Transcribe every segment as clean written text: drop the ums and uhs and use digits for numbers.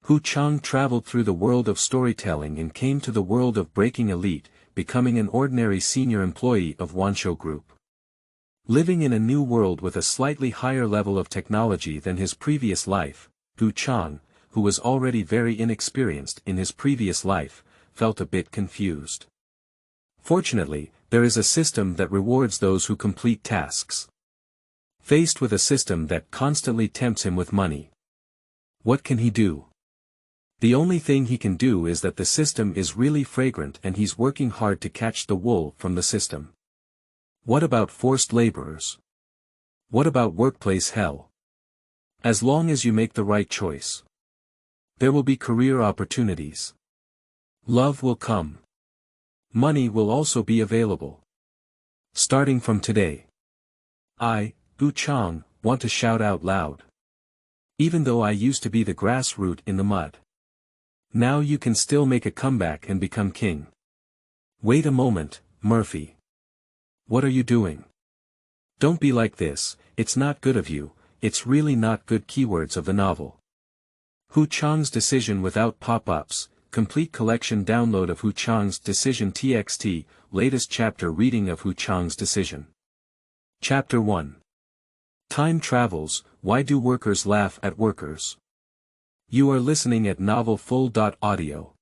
Qiang traveled through the world of storytelling and came to the world of breaking elite, becoming an ordinary senior employee of Wanshou Group. Living in a new world with a slightly higher level of technology than his previous life, Qiang, who was already very inexperienced in his previous life, felt a bit confused. Fortunately, there is a system that rewards those who complete tasks. Faced with a system that constantly tempts him with money, what can he do? The only thing he can do is that the system is really fragrant and he's working hard to catch the wool from the system. What about forced laborers? What about workplace hell? As long as you make the right choice, there will be career opportunities. Love will come. Money will also be available. Starting from today, I, Qiang, want to shout out loud. Even though I used to be the grassroot in the mud, now you can still make a comeback and become king. Wait a moment, Murphy. What are you doing? Don't be like this, it's not good of you, it's really not good. Keywords of the novel. Qiang's decision without pop-ups, complete collection download of Qiang's decision txt, latest chapter reading of Qiang's decision. Chapter 1. Time travels, why do workers laugh at workers? You are listening at novelfull.audio.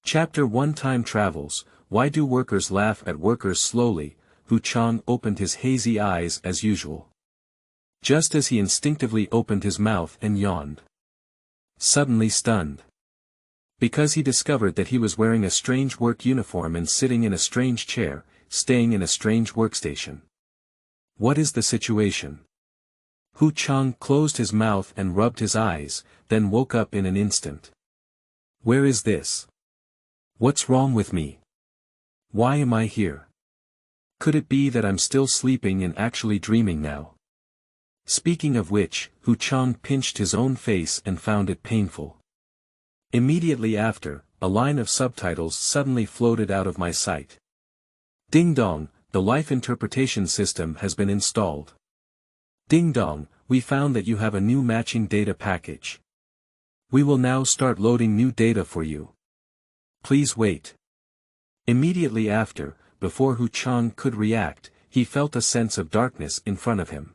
Chapter 1. Time travels, why do workers laugh at workers? Slowly, Qiang opened his hazy eyes as usual. Just as he instinctively opened his mouth and yawned. Suddenly stunned. Because he discovered that he was wearing a strange work uniform and sitting in a strange chair, staying in a strange workstation. What is the situation? Qiang closed his mouth and rubbed his eyes, then woke up in an instant. Where is this? What's wrong with me? Why am I here? Could it be that I'm still sleeping and actually dreaming now? Speaking of which, Qiang pinched his own face and found it painful. Immediately after, a line of subtitles suddenly floated out of my sight. Ding dong, the life interpretation system has been installed. Ding dong, we found that you have a new matching data package. We will now start loading new data for you. Please wait. Immediately after, before Qiang could react, he felt a sense of darkness in front of him.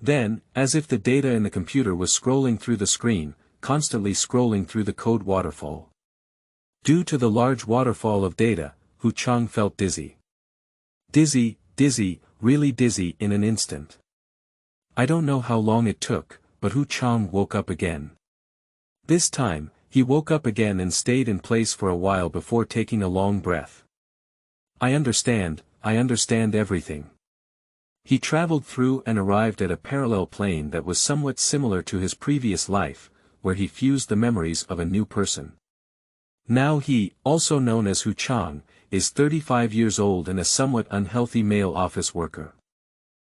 Then, as if the data in the computer was scrolling through the screen, constantly scrolling through the code waterfall. Due to the large waterfall of data, Qiang felt dizzy. Dizzy, really dizzy in an instant. I don't know how long it took, but Qiang woke up again. This time, he woke up again and stayed in place for a while before taking a long breath. I understand everything. He traveled through and arrived at a parallel plane that was somewhat similar to his previous life, where he fused the memories of a new person. Now he, also known as Qiang, is 35 years old and a somewhat unhealthy male office worker.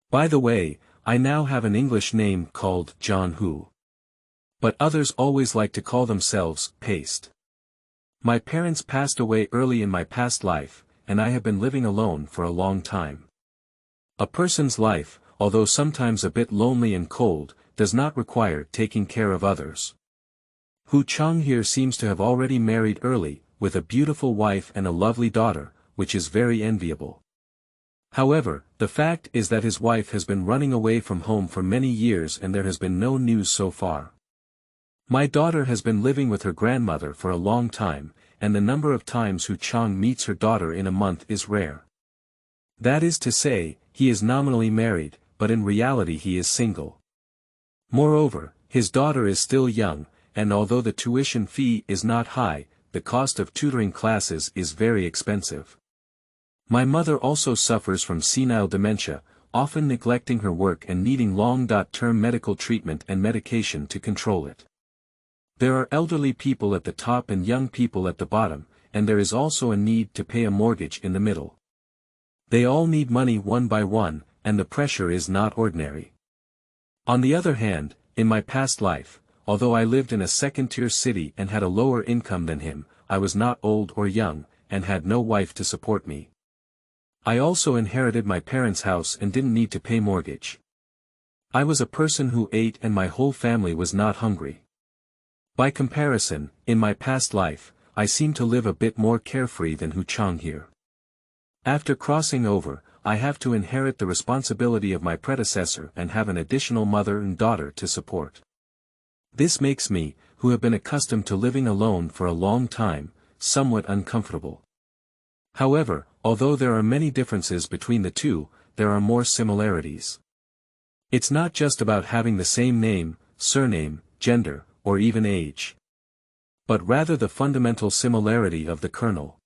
By the way, I now have an English name called John Hu. But others always like to call themselves Paste. My parents passed away early in my past life, and I have been living alone for a long time. A person's life, although sometimes a bit lonely and cold, does not require taking care of others. Qiang here seems to have already married early, with a beautiful wife and a lovely daughter, which is very enviable. However, the fact is that his wife has been running away from home for many years and there has been no news so far. My daughter has been living with her grandmother for a long time, and the number of times Qiang meets her daughter in a month is rare. That is to say, he is nominally married, but in reality he is single. Moreover, his daughter is still young, and although the tuition fee is not high, the cost of tutoring classes is very expensive. My mother also suffers from senile dementia, often neglecting her work and needing long-term medical treatment and medication to control it. There are elderly people at the top and young people at the bottom, and there is also a need to pay a mortgage in the middle. They all need money one by one, and the pressure is not ordinary. On the other hand, in my past life, although I lived in a second-tier city and had a lower income than him, I was not old or young, and had no wife to support me. I also inherited my parents' house and didn't need to pay mortgage. I was a person who ate and my whole family was not hungry. By comparison, in my past life, I seem to live a bit more carefree than Qiang here. After crossing over, I have to inherit the responsibility of my predecessor and have an additional mother and daughter to support. This makes me, who have been accustomed to living alone for a long time, somewhat uncomfortable. However, although there are many differences between the two, there are more similarities. It's not just about having the same name, surname, gender, or even age. But rather the fundamental similarity of the kernel.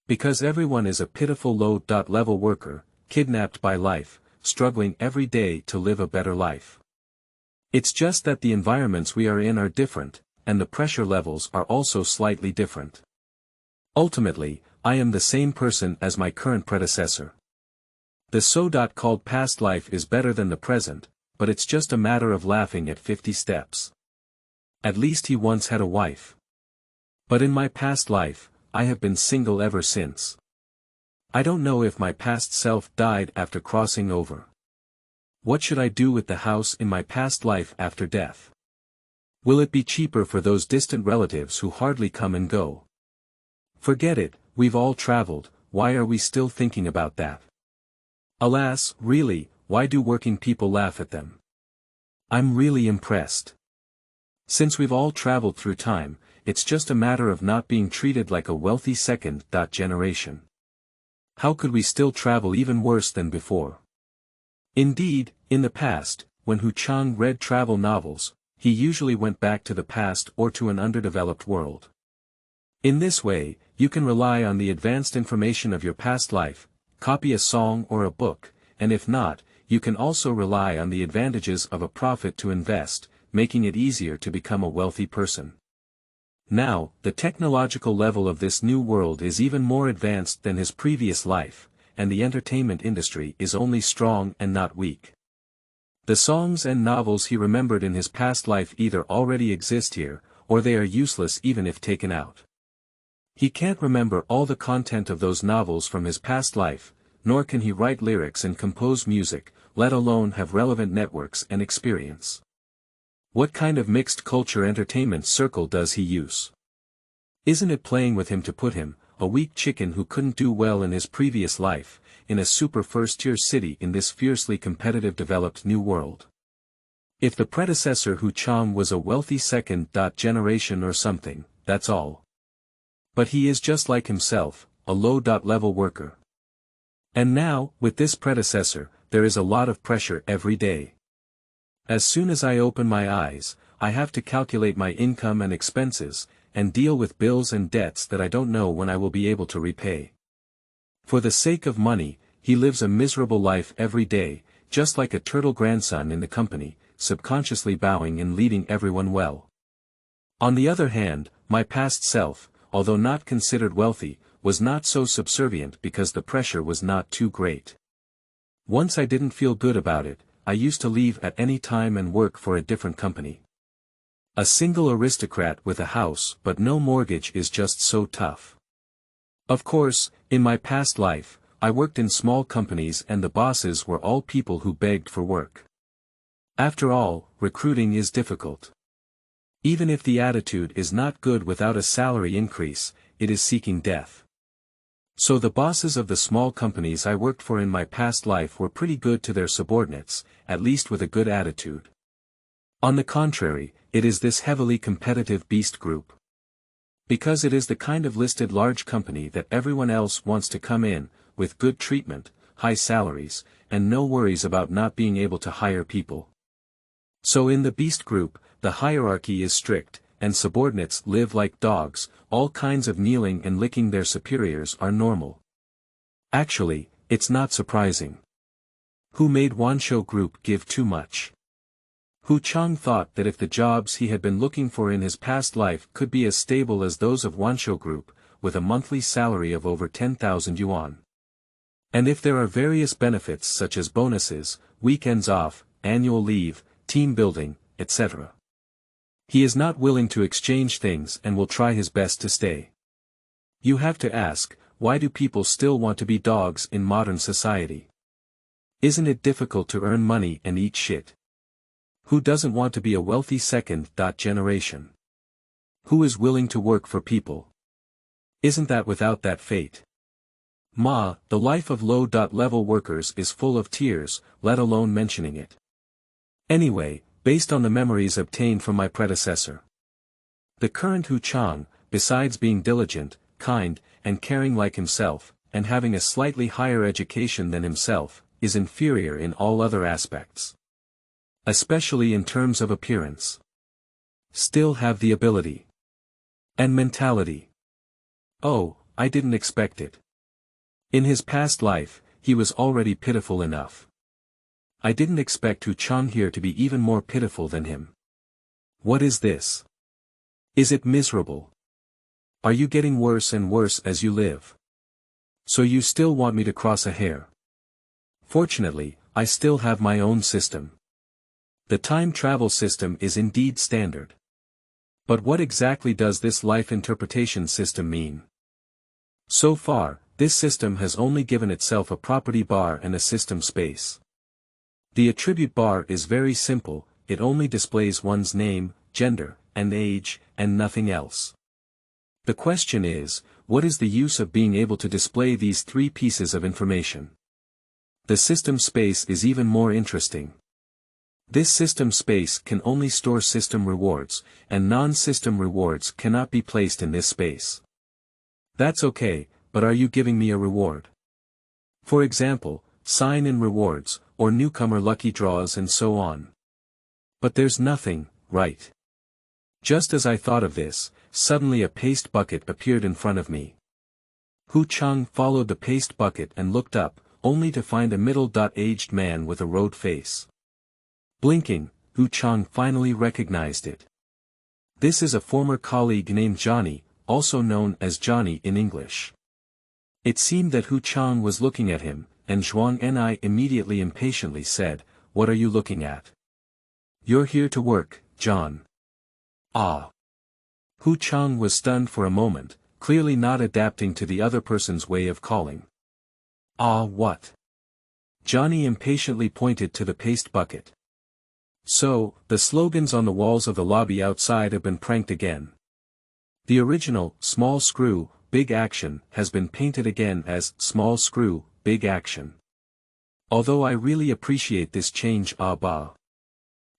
Because everyone is a pitiful low-level worker, kidnapped by life, struggling every day to live a better life. It's just that the environments we are in are different, and the pressure levels are also slightly different. Ultimately, I am the same person as my current predecessor. The so-called past life is better than the present, but it's just a matter of laughing at 50 steps. At least he once had a wife. But in my past life, I have been single ever since. I don't know if my past self died after crossing over. What should I do with the house in my past life after death? Will it be cheaper for those distant relatives who hardly come and go? Forget it, we've all traveled, why are we still thinking about that? Alas, really, why do working people laugh at them? I'm really impressed. Since we've all traveled through time, it's just a matter of not being treated like a wealthy second generation. How could we still travel even worse than before? Indeed, in the past, when Qiang read travel novels, he usually went back to the past or to an underdeveloped world. In this way, you can rely on the advanced information of your past life, copy a song or a book, and if not, you can also rely on the advantages of a profit to invest, making it easier to become a wealthy person. Now, the technological level of this new world is even more advanced than his previous life, and the entertainment industry is only strong and not weak. The songs and novels he remembered in his past life either already exist here, or they are useless even if taken out. He can't remember all the content of those novels from his past life, nor can he write lyrics and compose music, let alone have relevant networks and experience. What kind of mixed culture entertainment circle does he use? Isn't it playing with him to put him, a weak chicken who couldn't do well in his previous life, in a super first-tier city in this fiercely competitive developed new world? If the predecessor Qiang was a wealthy second generation or something, that's all. But he is just like himself, a low-level worker. And now, with this predecessor, there is a lot of pressure every day. As soon as I open my eyes, I have to calculate my income and expenses, and deal with bills and debts that I don't know when I will be able to repay. For the sake of money, he lives a miserable life every day, just like a turtle grandson in the company, subconsciously bowing and leading everyone well. On the other hand, my past self, although not considered wealthy, was not so subservient because the pressure was not too great. Once I didn't feel good about it, I used to leave at any time and work for a different company. A single aristocrat with a house but no mortgage is just so tough. Of course, in my past life, I worked in small companies and the bosses were all people who begged for work. After all, recruiting is difficult. Even if the attitude is not good without a salary increase, it is seeking death. So the bosses of the small companies I worked for in my past life were pretty good to their subordinates, at least with a good attitude. On the contrary, it is this heavily competitive beast group. Because it is the kind of listed large company that everyone else wants to come in, with good treatment, high salaries, and no worries about not being able to hire people. So in the beast group, the hierarchy is strict, and subordinates live like dogs, all kinds of kneeling and licking their superiors are normal. Actually, it's not surprising. Who made Wanshou Group give too much? Qiang thought that if the jobs he had been looking for in his past life could be as stable as those of Wanshou Group, with a monthly salary of over 10,000 yuan. And if there are various benefits such as bonuses, weekends off, annual leave, team building, etc. He is not willing to exchange things and will try his best to stay. You have to ask, why do people still want to be dogs in modern society? Isn't it difficult to earn money and eat shit? Who doesn't want to be a wealthy second generation? Who is willing to work for people? Isn't that without that fate? Ma, the life of low-level workers is full of tears, let alone mentioning it. Anyway, based on the memories obtained from my predecessor. The current Qiang, besides being diligent, kind, and caring like himself, and having a slightly higher education than himself, is inferior in all other aspects. Especially in terms of appearance. Still have the ability. And mentality. Oh, I didn't expect it. In his past life, he was already pitiful enough. I didn't expect Qiang here to be even more pitiful than him. What is this? Is it miserable? Are you getting worse and worse as you live? So you still want me to cross a hair? Fortunately, I still have my own system. The time travel system is indeed standard. But what exactly does this life interpretation system mean? So far, this system has only given itself a property bar and a system space. The attribute bar is very simple, it only displays one's name, gender, and age, and nothing else. The question is, what is the use of being able to display these three pieces of information? The system space is even more interesting. This system space can only store system rewards, and non-system rewards cannot be placed in this space. That's okay, but are you giving me a reward? For example, sign-in rewards, or newcomer lucky draws and so on. But there's nothing, right? Just as I thought of this, suddenly a paste bucket appeared in front of me. Qiang followed the paste bucket and looked up, only to find a middle-aged man with a road face. Blinking, Qiang finally recognized it. This is a former colleague named Johnny, also known as Johnny in English. It seemed that Qiang was looking at him, and Zhuang and I immediately impatiently said, "What are you looking at?" "You're here to work, John." "Ah." Qiang was stunned for a moment, clearly not adapting to the other person's way of calling. "Ah, what?" Johnny impatiently pointed to the paste bucket. "So, the slogans on the walls of the lobby outside have been pranked again. The original, small screw, big action, has been painted again as, small screw, big action. Although I really appreciate this change, bah.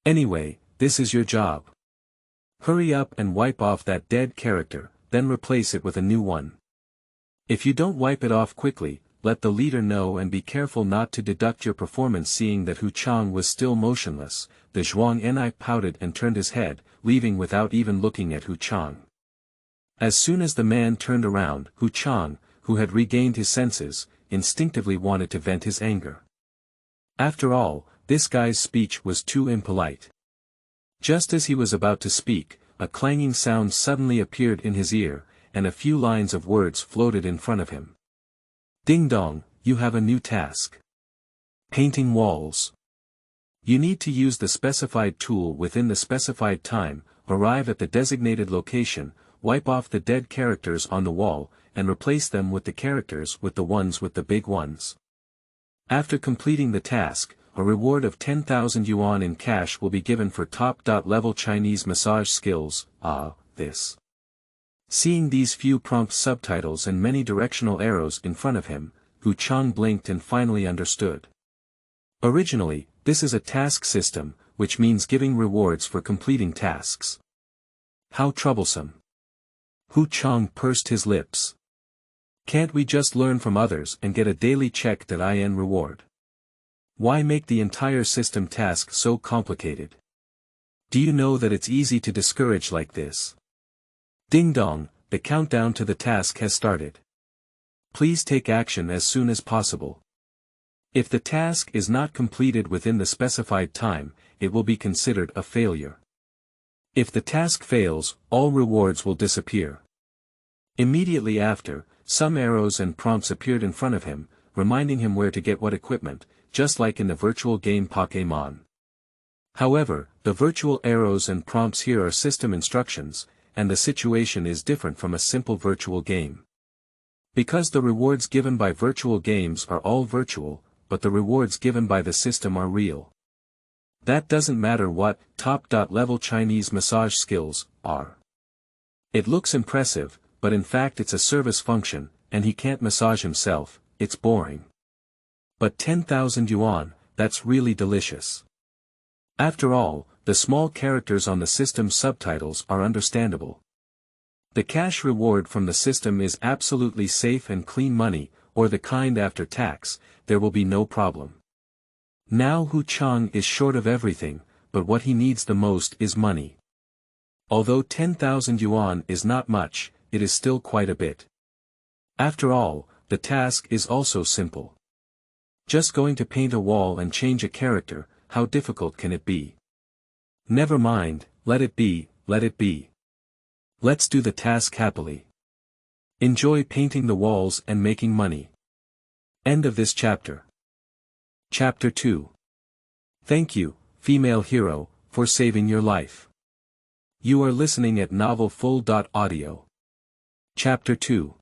Anyway, this is your job. Hurry up and wipe off that dead character, then replace it with a new one. If you don't wipe it off quickly, let the leader know and be careful not to deduct your performance." Seeing that Qiang was still motionless, the Zhuang and I pouted and turned his head, leaving without even looking at Qiang. As soon as the man turned around, Qiang, who had regained his senses, instinctively wanted to vent his anger. After all, this guy's speech was too impolite. Just as he was about to speak, a clanging sound suddenly appeared in his ear, and a few lines of words floated in front of him. "Ding dong, you have a new task. Painting walls. You need to use the specified tool within the specified time, arrive at the designated location, wipe off the dead characters on the wall, and replace them with the characters with the ones with the big ones. After completing the task, a reward of 10,000 yuan in cash will be given for top-level Chinese massage skills." This. Seeing these few prompt subtitles and many directional arrows in front of him, Qiang blinked and finally understood. Originally, this is a task system, which means giving rewards for completing tasks. How troublesome. Qiang pursed his lips. Can't we just learn from others and get a daily check that in reward? Why make the entire system task so complicated? Do you know that it's easy to discourage like this? Ding dong, the countdown to the task has started. Please take action as soon as possible. If the task is not completed within the specified time, it will be considered a failure. If the task fails, all rewards will disappear. Immediately after, some arrows and prompts appeared in front of him, reminding him where to get what equipment, just like in the virtual game Pokémon. However, the virtual arrows and prompts here are system instructions, and the situation is different from a simple virtual game. Because the rewards given by virtual games are all virtual, but the rewards given by the system are real. That doesn't matter what top-level Chinese massage skills are. It looks impressive, but in fact it's a service function, and he can't massage himself, it's boring. But 10,000 yuan, that's really delicious. After all, the small characters on the system's subtitles are understandable. The cash reward from the system is absolutely safe and clean money, or the kind after tax, there will be no problem. Now Qiang is short of everything, but what he needs the most is money. Although 10,000 yuan is not much, it is still quite a bit. After all, the task is also simple. Just going to paint a wall and change a character, how difficult can it be? Never mind, let it be, let it be. Let's do the task happily. Enjoy painting the walls and making money. End of this chapter. Chapter 2. Thank you, female hero, for saving your life. You are listening at novelfull.audio. Chapter 2.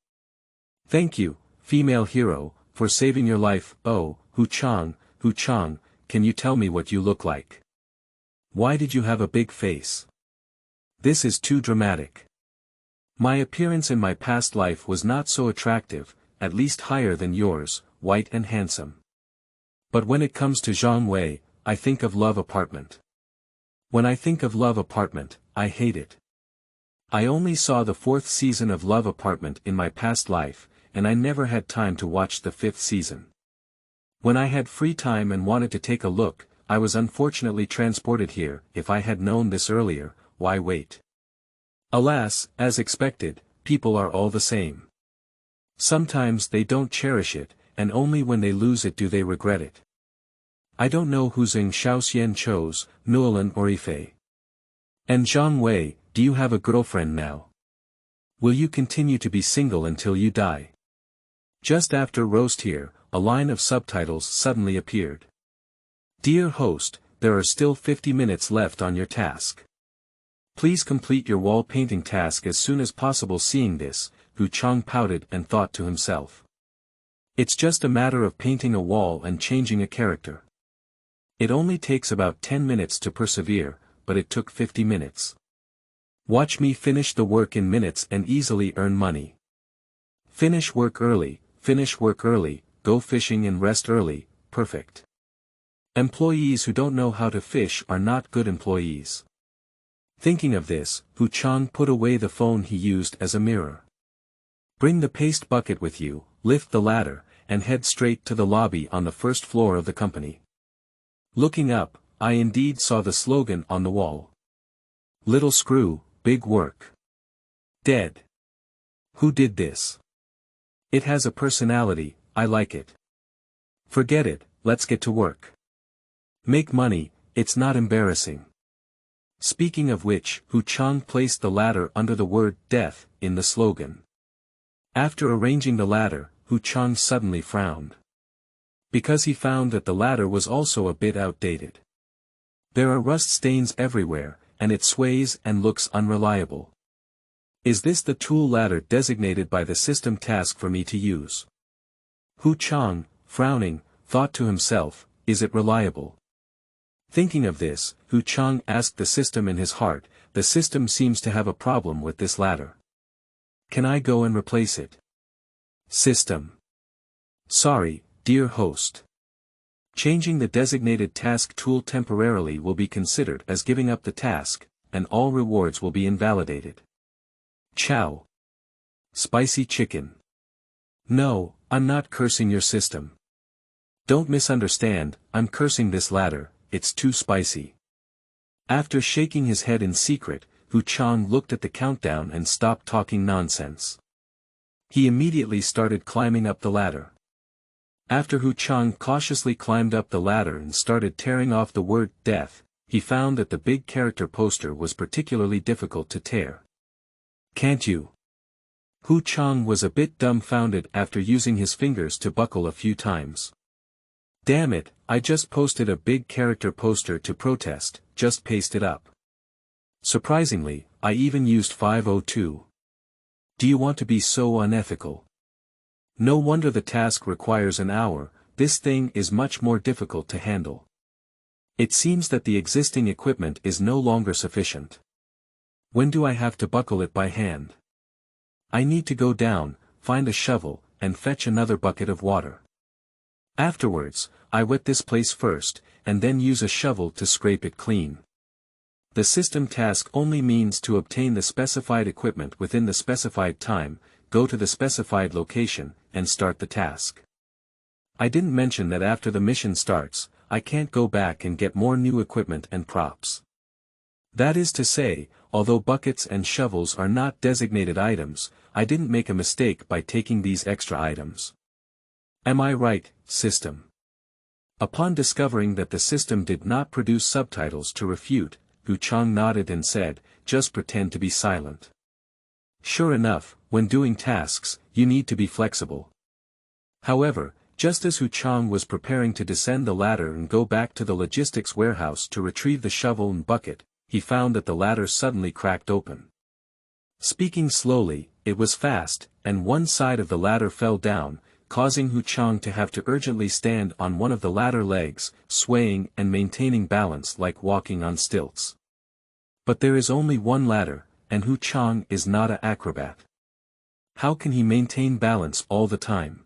Thank you, female hero, for saving your life. Oh, Qiang, can you tell me what you look like? Why did you have a big face? This is too dramatic. My appearance in my past life was not so attractive, at least higher than yours, white and handsome. But when it comes to Zhang Wei, I think of Love Apartment. When I think of Love Apartment, I hate it. I only saw the 4th season of Love Apartment in my past life, and I never had time to watch the 5th season. When I had free time and wanted to take a look, I was unfortunately transported here. If I had known this earlier, why wait? Alas, as expected, people are all the same. Sometimes they don't cherish it, and only when they lose it do they regret it. I don't know who Xing Shaoxian chose, Nuolan or Yifei. And Zhang Wei, do you have a girlfriend now? Will you continue to be single until you die? Just after roast here, a line of subtitles suddenly appeared. Dear host, there are still 50 minutes left on your task. Please complete your wall painting task as soon as possible. Seeing this, Qiang pouted and thought to himself. It's just a matter of painting a wall and changing a character. It only takes about 10 minutes to persevere, but it took 50 minutes. Watch me finish the work in minutes and easily earn money. Finish work early, go fishing and rest early, perfect. Employees who don't know how to fish are not good employees. Thinking of this, Qiang put away the phone he used as a mirror. Bring the paste bucket with you, lift the ladder, and head straight to the lobby on the 1st floor of the company. Looking up, I indeed saw the slogan on the wall. Little screw, big work. Dead. Who did this? It has a personality, I like it. Forget it, let's get to work. Make money, it's not embarrassing. Speaking of which, Qiang placed the ladder under the word death in the slogan. After arranging the ladder, Qiang suddenly frowned. Because he found that the ladder was also a bit outdated. There are rust stains everywhere, and it sways and looks unreliable. Is this the tool ladder designated by the system task for me to use? Qiang, frowning, thought to himself, is it reliable? Thinking of this, Qiang asked the system in his heart, the system seems to have a problem with this ladder. Can I go and replace it? System. Sorry, dear host. Changing the designated task tool temporarily will be considered as giving up the task, and all rewards will be invalidated. Chow. Spicy chicken. No, I'm not cursing your system. Don't misunderstand, I'm cursing this ladder, it's too spicy. After shaking his head in secret, Qiang looked at the countdown and stopped talking nonsense. He immediately started climbing up the ladder. After Qiang cautiously climbed up the ladder and started tearing off the word death, he found that the big character poster was particularly difficult to tear. Can't you? Qiang was a bit dumbfounded after using his fingers to buckle a few times. Damn it, I just posted a big character poster to protest, just paste it up. Surprisingly, I even used 502. Do you want to be so unethical? No wonder the task requires an hour, this thing is much more difficult to handle. It seems that the existing equipment is no longer sufficient. When do I have to buckle it by hand? I need to go down, find a shovel, and fetch another bucket of water. Afterwards, I wet this place first, and then use a shovel to scrape it clean. The system task only means to obtain the specified equipment within the specified time, go to the specified location, and start the task. I didn't mention that after the mission starts, I can't go back and get more new equipment and props. That is to say, although buckets and shovels are not designated items, I didn't make a mistake by taking these extra items. Am I right, system? Upon discovering that the system did not produce subtitles to refute, Qiang nodded and said, just pretend to be silent. Sure enough, when doing tasks, you need to be flexible. However, just as Qiang was preparing to descend the ladder and go back to the logistics warehouse to retrieve the shovel and bucket, he found that the ladder suddenly cracked open. Speaking slowly, it was fast, and one side of the ladder fell down, causing Qiang to have to urgently stand on one of the ladder legs, swaying and maintaining balance like walking on stilts. But there is only one ladder, and Qiang is not an acrobat. How can he maintain balance all the time?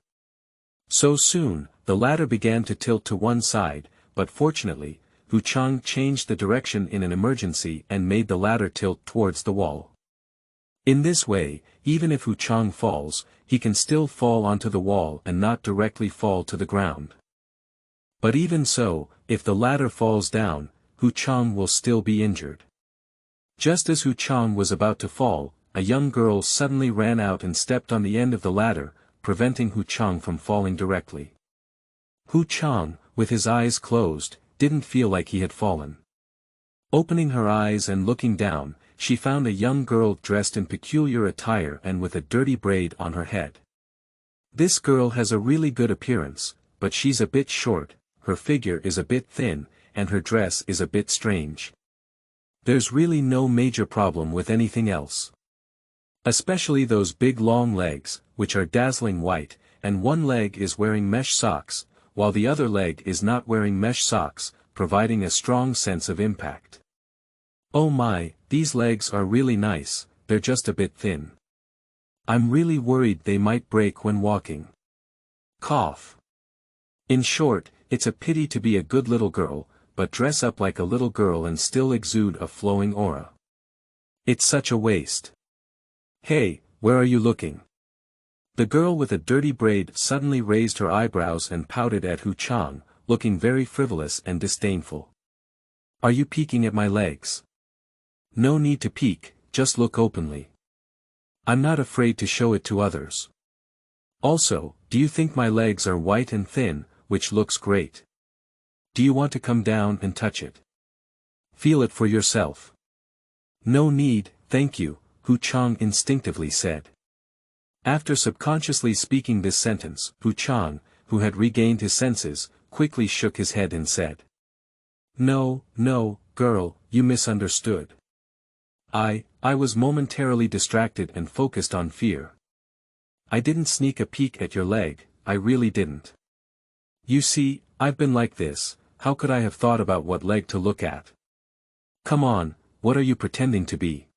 So soon, the ladder began to tilt to one side, but fortunately, Qiang changed the direction in an emergency and made the ladder tilt towards the wall. In this way, even if Qiang falls, he can still fall onto the wall and not directly fall to the ground. But even so, if the ladder falls down, Qiang will still be injured. Just as Qiang was about to fall, a young girl suddenly ran out and stepped on the end of the ladder, preventing Qiang from falling directly. Qiang, with his eyes closed, didn't feel like he had fallen. Opening her eyes and looking down, she found a young girl dressed in peculiar attire and with a dirty braid on her head. This girl has a really good appearance, but she's a bit short, her figure is a bit thin, and her dress is a bit strange. There's really no major problem with anything else. Especially those big long legs, which are dazzling white, and one leg is wearing mesh socks, while the other leg is not wearing mesh socks, providing a strong sense of impact. Oh my, these legs are really nice, they're just a bit thin. I'm really worried they might break when walking. Cough. In short, it's a pity to be a good little girl, but dress up like a little girl and still exude a flowing aura. It's such a waste. Hey, where are you looking? The girl with a dirty braid suddenly raised her eyebrows and pouted at Qiang, looking very frivolous and disdainful. Are you peeking at my legs? No need to peek, just look openly. I'm not afraid to show it to others. Also, do you think my legs are white and thin, which looks great? Do you want to come down and touch it? Feel it for yourself. No need, thank you, Qiang instinctively said. After subconsciously speaking this sentence, Qiang, who had regained his senses, quickly shook his head and said. No, girl, you misunderstood. I was momentarily distracted and focused on fear. I didn't sneak a peek at your leg, I really didn't. You see, I've been like this, how could I have thought about what leg to look at? Come on, what are you pretending to be?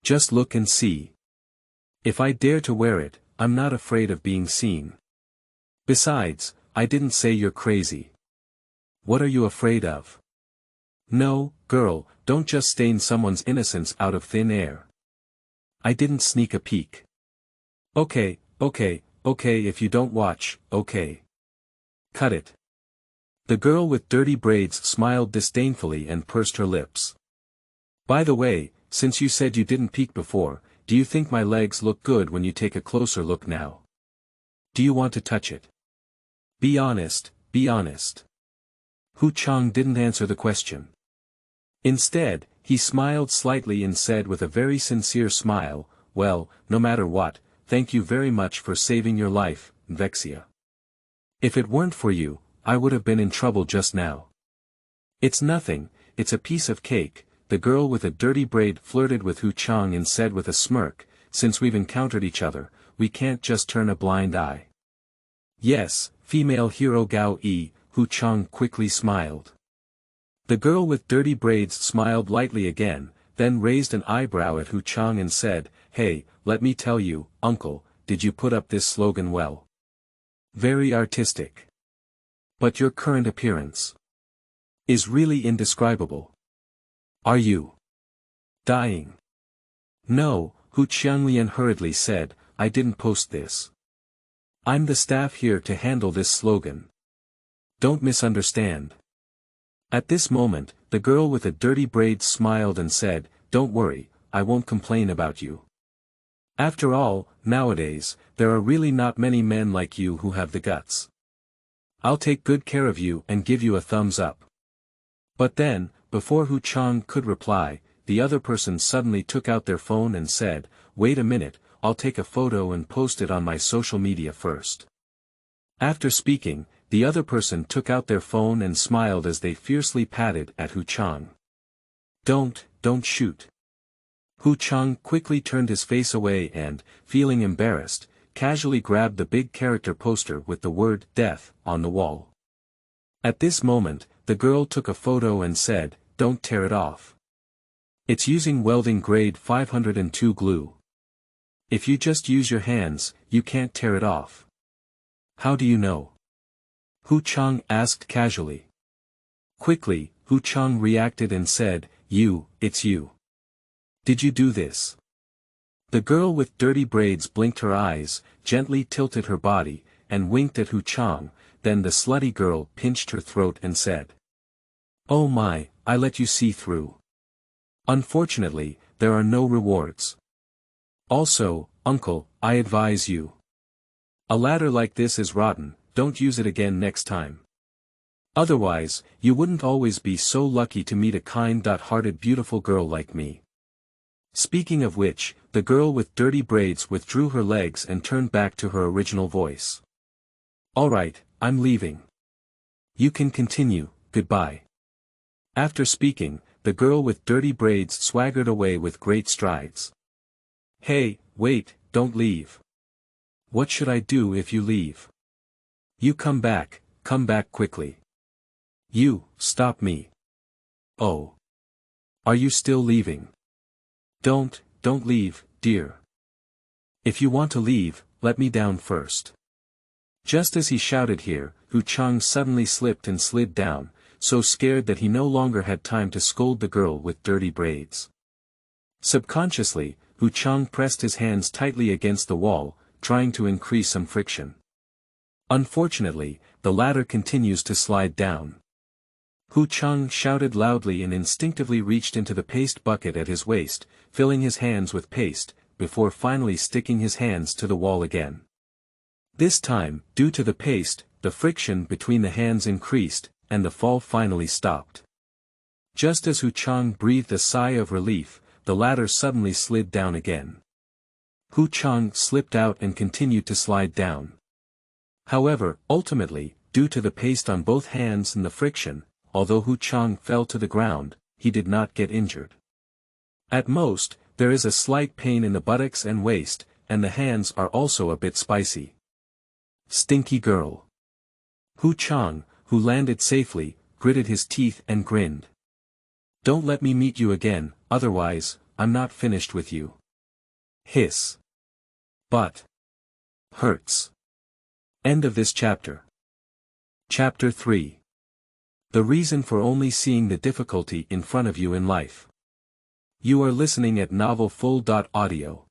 Just look and see. If I dare to wear it, I'm not afraid of being seen. Besides, I didn't say you're crazy. What are you afraid of? No, girl, don't just stain someone's innocence out of thin air. I didn't sneak a peek. Okay, if you don't watch, okay. Cut it. The girl with dirty braids smiled disdainfully and pursed her lips. By the way, since you said you didn't peek before, do you think my legs look good when you take a closer look now? Do you want to touch it? Be honest, be honest. Qiang didn't answer the question. Instead, he smiled slightly and said with a very sincere smile, well, no matter what, thank you very much for saving your life, Vexia. If it weren't for you, I would have been in trouble just now. It's nothing, it's a piece of cake, the girl with a dirty braid flirted with Qiang and said with a smirk, since we've encountered each other, we can't just turn a blind eye. Yes, female hero Gao Yi, Qiang quickly smiled. The girl with dirty braids smiled lightly again, then raised an eyebrow at Hu Qiang and said, "Hey, let me tell you, uncle, did you put up this slogan well? Very artistic. But your current appearance is really indescribable. Are you dying?" "No," Hu Qianglian hurriedly said, "I didn't post this. I'm the staff here to handle this slogan. Don't misunderstand." At this moment, the girl with the dirty braids smiled and said, "Don't worry, I won't complain about you. After all, nowadays, there are really not many men like you who have the guts. I'll take good care of you and give you a thumbs up." But then, before Hu Qiang could reply, the other person suddenly took out their phone and said, "Wait a minute, I'll take a photo and post it on my social media first." After speaking, the other person took out their phone and smiled as they fiercely patted at Hu Qiang. Don't shoot." Hu Qiang quickly turned his face away and, feeling embarrassed, casually grabbed the big character poster with the word "death" on the wall. At this moment, the girl took a photo and said, "Don't tear it off. It's using welding grade 502 glue. If you just use your hands, you can't tear it off." "How do you know?" Hu Qiang asked casually. Quickly, Hu Qiang reacted and said, It's you. Did you do this?" The girl with dirty braids blinked her eyes, gently tilted her body, and winked at Hu Qiang, then the slutty girl pinched her throat and said, "Oh my, I let you see through. Unfortunately, there are no rewards. Also, uncle, I advise you. A ladder like this is rotten, don't use it again next time. Otherwise, you wouldn't always be so lucky to meet a kind-hearted beautiful girl like me." Speaking of which, the girl with dirty braids withdrew her legs and turned back to her original voice. "Alright, I'm leaving. You can continue, goodbye." After speaking, the girl with dirty braids swaggered away with great strides. "Hey, wait, don't leave. What should I do if you leave? You come back quickly. You, stop me. Oh. Are you still leaving? Don't leave, dear. If you want to leave, let me down first." Just as he shouted here, Hu Qiang suddenly slipped and slid down, so scared that he no longer had time to scold the girl with dirty braids. Subconsciously, Hu Qiang pressed his hands tightly against the wall, trying to increase some friction. Unfortunately, the ladder continues to slide down. Hu Qiang shouted loudly and instinctively reached into the paste bucket at his waist, filling his hands with paste, before finally sticking his hands to the wall again. This time, due to the paste, the friction between the hands increased, and the fall finally stopped. Just as Hu Qiang breathed a sigh of relief, the ladder suddenly slid down again. Hu Qiang slipped out and continued to slide down. However, ultimately, due to the paste on both hands and the friction, although Hu Qiang fell to the ground, he did not get injured. At most, there is a slight pain in the buttocks and waist, and the hands are also a bit spicy. Stinky girl. Hu Qiang, who landed safely, gritted his teeth and grinned. "Don't let me meet you again, otherwise, I'm not finished with you." Hiss. But. Hurts. End of this chapter. Chapter 3. The reason for only seeing the difficulty in front of you in life. You are listening at novelfull.audio.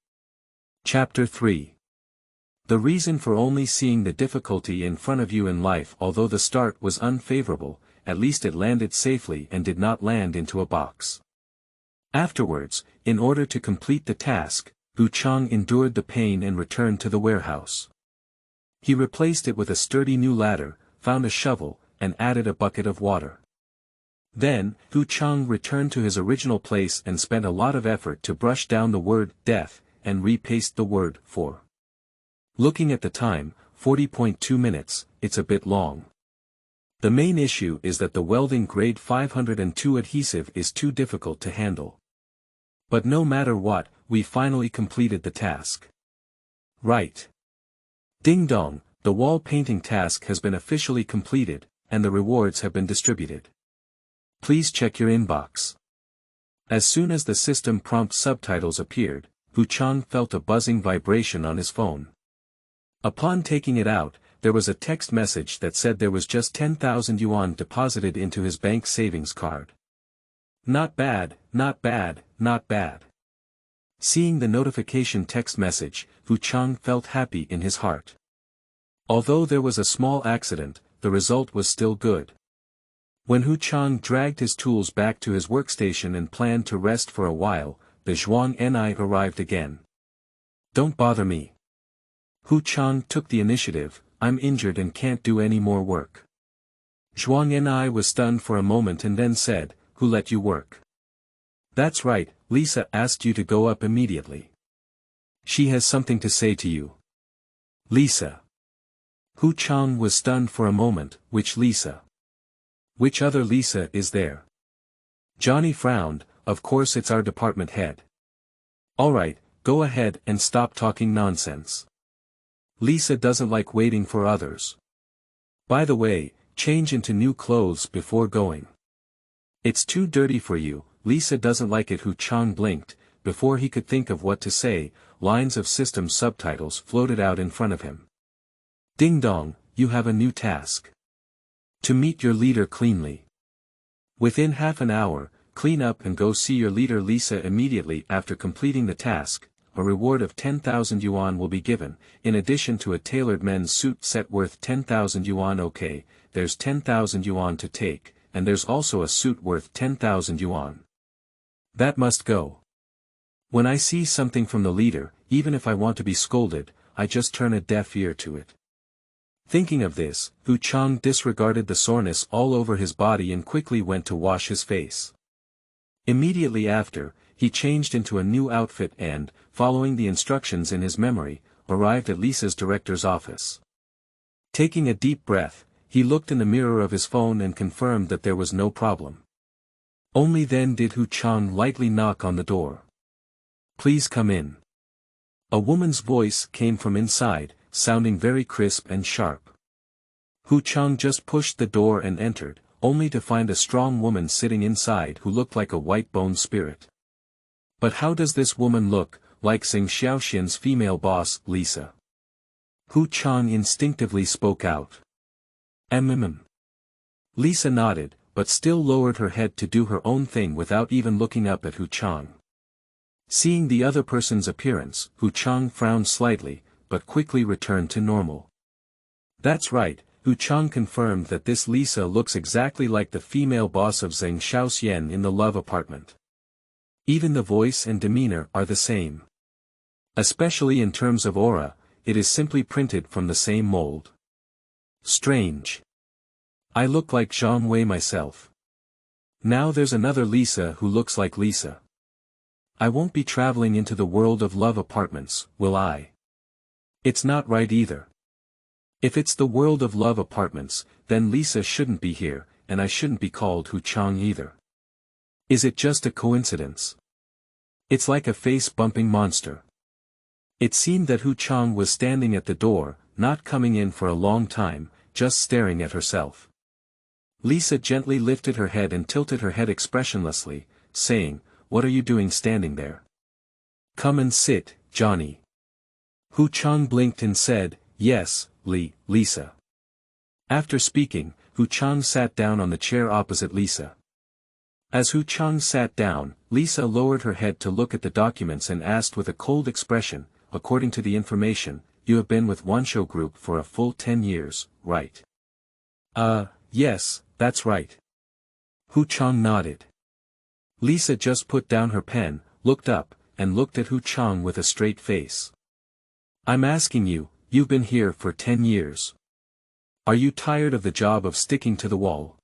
Chapter 3. The reason for only seeing the difficulty in front of you in life. Although the start was unfavorable, at least it landed safely and did not land into a box. Afterwards, in order to complete the task, Hu Qiang endured the pain and returned to the warehouse. He replaced it with a sturdy new ladder, found a shovel, and added a bucket of water. Then, Hu Qiang returned to his original place and spent a lot of effort to brush down the word "death" and repaste the word "for." Looking at the time, 40.2 minutes, it's a bit long. The main issue is that the welding grade 502 adhesive is too difficult to handle. But no matter what, we finally completed the task. Right. Ding dong, the wall painting task has been officially completed, and the rewards have been distributed. Please check your inbox. As soon as the system prompt subtitles appeared, Qiang felt a buzzing vibration on his phone. Upon taking it out, there was a text message that said there was just 10,000 yuan deposited into his bank savings card. Not bad, not bad, not bad. Seeing the notification text message, Qiang felt happy in his heart. Although there was a small accident, the result was still good. When Qiang dragged his tools back to his workstation and planned to rest for a while, the Zhuang Ni arrived again. Don't bother me. Qiang took the initiative. I'm injured and can't do any more work. Zhuang Ni was stunned for a moment and then said, Who let you work? That's right, Lisa asked you to go up immediately. She has something to say to you. Lisa. Qiang was stunned for a moment. Which Lisa? Which other Lisa is there? Johnny frowned. Of course it's our department head. Alright, go ahead and stop talking nonsense. Lisa doesn't like waiting for others. By the way, change into new clothes before going. It's too dirty for you. Lisa doesn't like it. Qiang blinked. Before he could think of what to say, lines of system subtitles floated out in front of him. Ding dong, you have a new task. To meet your leader cleanly. Within half an hour, clean up and go see your leader Lisa immediately after completing the task. A reward of 10,000 yuan will be given, in addition to a tailored men's suit set worth 10,000 yuan. Okay, there's 10,000 yuan to take, and there's also a suit worth 10,000 yuan. That must go. When I see something from the leader, even if I want to be scolded, I just turn a deaf ear to it. Thinking of this, Qiang disregarded the soreness all over his body and quickly went to wash his face. Immediately after, he changed into a new outfit and, following the instructions in his memory, arrived at Lisa's director's office. Taking a deep breath, he looked in the mirror of his phone and confirmed that there was no problem. Only then did Qiang lightly knock on the door. Please come in. A woman's voice came from inside, sounding very crisp and sharp. Qiang just pushed the door and entered, only to find a strong woman sitting inside who looked like a white-boned spirit. But how does this woman look? Like Zheng Xiaoxian's female boss, Lisa. Qiang instinctively spoke out. Lisa nodded, but still lowered her head to do her own thing without even looking up at Qiang. Seeing the other person's appearance, Qiang frowned slightly, but quickly returned to normal. That's right, Qiang confirmed that this Lisa looks exactly like the female boss of Zheng Xiaoxian in the love apartment. Even the voice and demeanor are the same. Especially in terms of aura, it is simply printed from the same mold. Strange. I look like Zhang Wei myself. Now there's another Lisa who looks like Lisa. I won't be traveling into the world of love apartments, will I? It's not right either. If it's the world of love apartments, then Lisa shouldn't be here, and I shouldn't be called Qiang either. Is it just a coincidence? It's like a face-bumping monster. It seemed that Qiang was standing at the door, not coming in for a long time, just staring at herself. Lisa gently lifted her head and tilted her head expressionlessly, saying, What are you doing standing there? Come and sit, Johnny. Qiang blinked and said, Yes, Lisa. After speaking, Qiang sat down on the chair opposite Lisa. As Qiang sat down, Lisa lowered her head to look at the documents and asked with a cold expression, According to the information, you have been with Wanshou Group for a full 10 years, right? Yes, that's right. Qiang nodded. Lisa just put down her pen, looked up, and looked at Qiang with a straight face. I'm asking you, you've been here for 10 years. Are you tired of the job of sticking to the wall?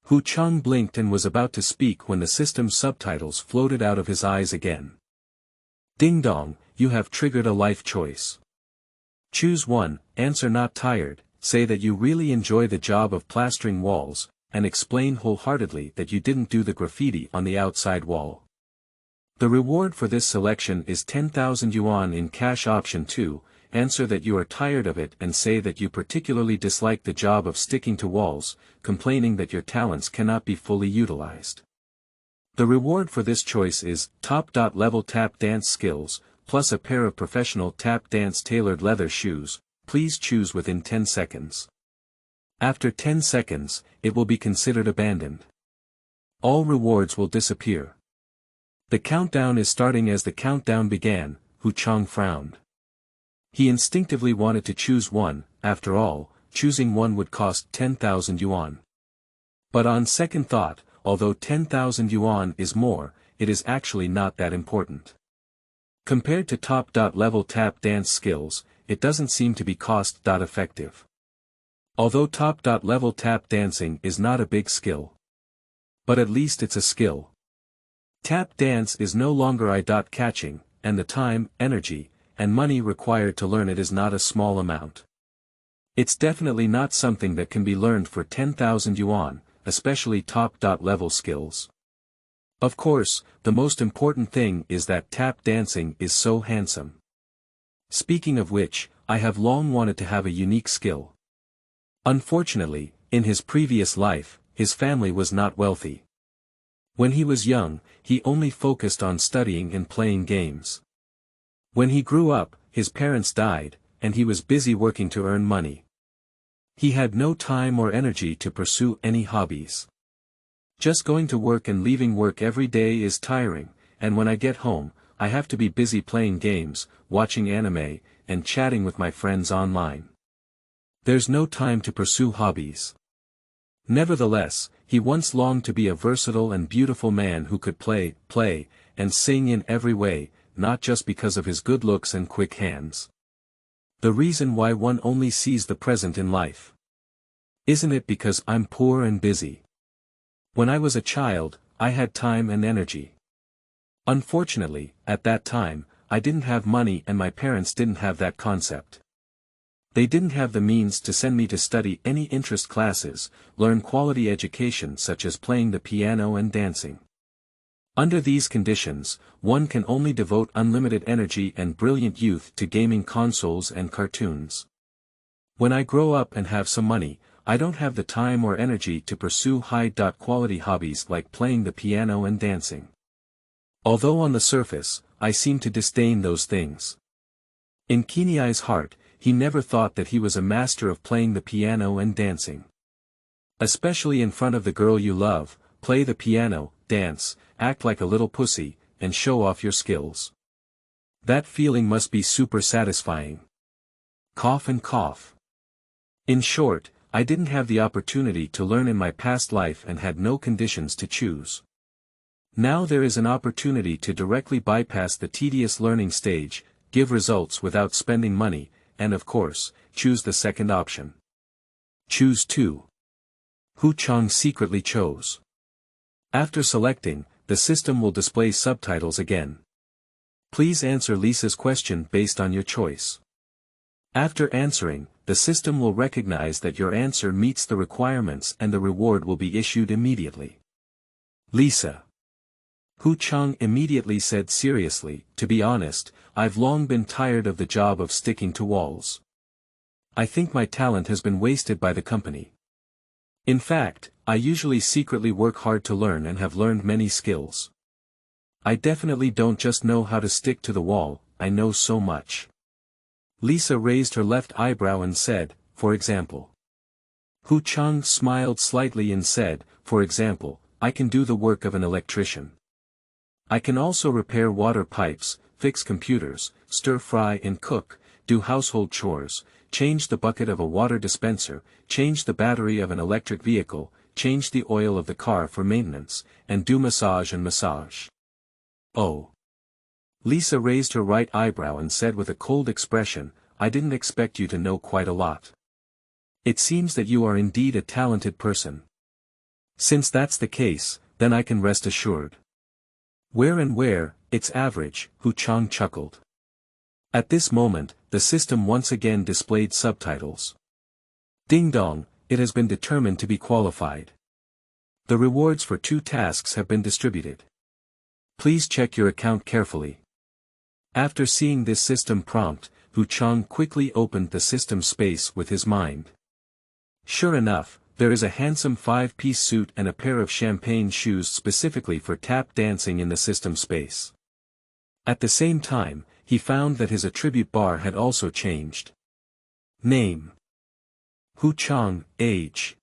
Qiang blinked and was about to speak when the system's subtitles floated out of his eyes again. Ding dong, you have triggered a life choice. Choose one, answer not tired, say that you really enjoy the job of plastering walls, and explain wholeheartedly that you didn't do the graffiti on the outside wall. The reward for this selection is 10,000 yuan in cash. Option 2, answer that you are tired of it and say that you particularly dislike the job of sticking to walls, complaining that your talents cannot be fully utilized. The reward for this choice is top.level tap dance skills, plus a pair of professional tap dance tailored leather shoes. Please choose within 10 seconds. After 10 seconds, it will be considered abandoned. All rewards will disappear. The countdown is starting. As the countdown began, Qiang frowned. He instinctively wanted to choose one. After all, choosing one would cost 10,000 yuan. But on second thought, although 10,000 yuan is more, it is actually not that important. Compared to top.level tap dance skills, it doesn't seem to be cost-effective. Although top.level tap dancing is not a big skill. But at least it's a skill. Tap dance is no longer eye-catching, and the time, energy, and money required to learn it is not a small amount. It's definitely not something that can be learned for 10,000 yuan, especially top.level skills. Of course, the most important thing is that tap dancing is so handsome. Speaking of which, I have long wanted to have a unique skill. Unfortunately, in his previous life, his family was not wealthy. When he was young, he only focused on studying and playing games. When he grew up, his parents died, and he was busy working to earn money. He had no time or energy to pursue any hobbies. Just going to work and leaving work every day is tiring, and when I get home, I have to be busy playing games, watching anime, and chatting with my friends online. There's no time to pursue hobbies. Nevertheless, he once longed to be a versatile and beautiful man who could play, and sing in every way, not just because of his good looks and quick hands. The reason why one only sees the present in life. Isn't it because I'm poor and busy? When I was a child, I had time and energy. Unfortunately, at that time, I didn't have money and my parents didn't have that concept. They didn't have the means to send me to study any interest classes, learn quality education such as playing the piano and dancing. Under these conditions, one can only devote unlimited energy and brilliant youth to gaming consoles and cartoons. When I grow up and have some money, I don't have the time or energy to pursue high-quality hobbies like playing the piano and dancing. Although on the surface, I seem to disdain those things. In Qiang's heart, he never thought that he was a master of playing the piano and dancing. Especially in front of the girl you love, play the piano, dance, act like a little pussy, and show off your skills. That feeling must be super satisfying. Cough and cough. In short, I didn't have the opportunity to learn in my past life and had no conditions to choose. Now there is an opportunity to directly bypass the tedious learning stage, give results without spending money, and of course, choose the second option. Choose 2. Qiang secretly chose. After selecting, the system will display subtitles again. Please answer Lisa's question based on your choice. After answering, the system will recognize that your answer meets the requirements and the reward will be issued immediately. Lisa. Qiang immediately said seriously, to be honest, I've long been tired of the job of sticking to walls. I think my talent has been wasted by the company. In fact, I usually secretly work hard to learn and have learned many skills. I definitely don't just know how to stick to the wall, I know so much. Lisa raised her left eyebrow and said, for example. Qiang smiled slightly and said, for example, I can do the work of an electrician. I can also repair water pipes, fix computers, stir-fry and cook, do household chores, change the bucket of a water dispenser, change the battery of an electric vehicle, change the oil of the car for maintenance, and do massage and massage. Oh. Lisa raised her right eyebrow and said with a cold expression, I didn't expect you to know quite a lot. It seems that you are indeed a talented person. Since that's the case, then I can rest assured. Where, it's average, Qiang chuckled. At this moment, the system once again displayed subtitles. Ding dong, it has been determined to be qualified. The rewards for 2 tasks have been distributed. Please check your account carefully. After seeing this system prompt, Qiang quickly opened the system space with his mind. Sure enough, there is a handsome 5-piece suit and a pair of champagne shoes specifically for tap dancing in the system space. At the same time, he found that his attribute bar had also changed. Name: Qiang, age: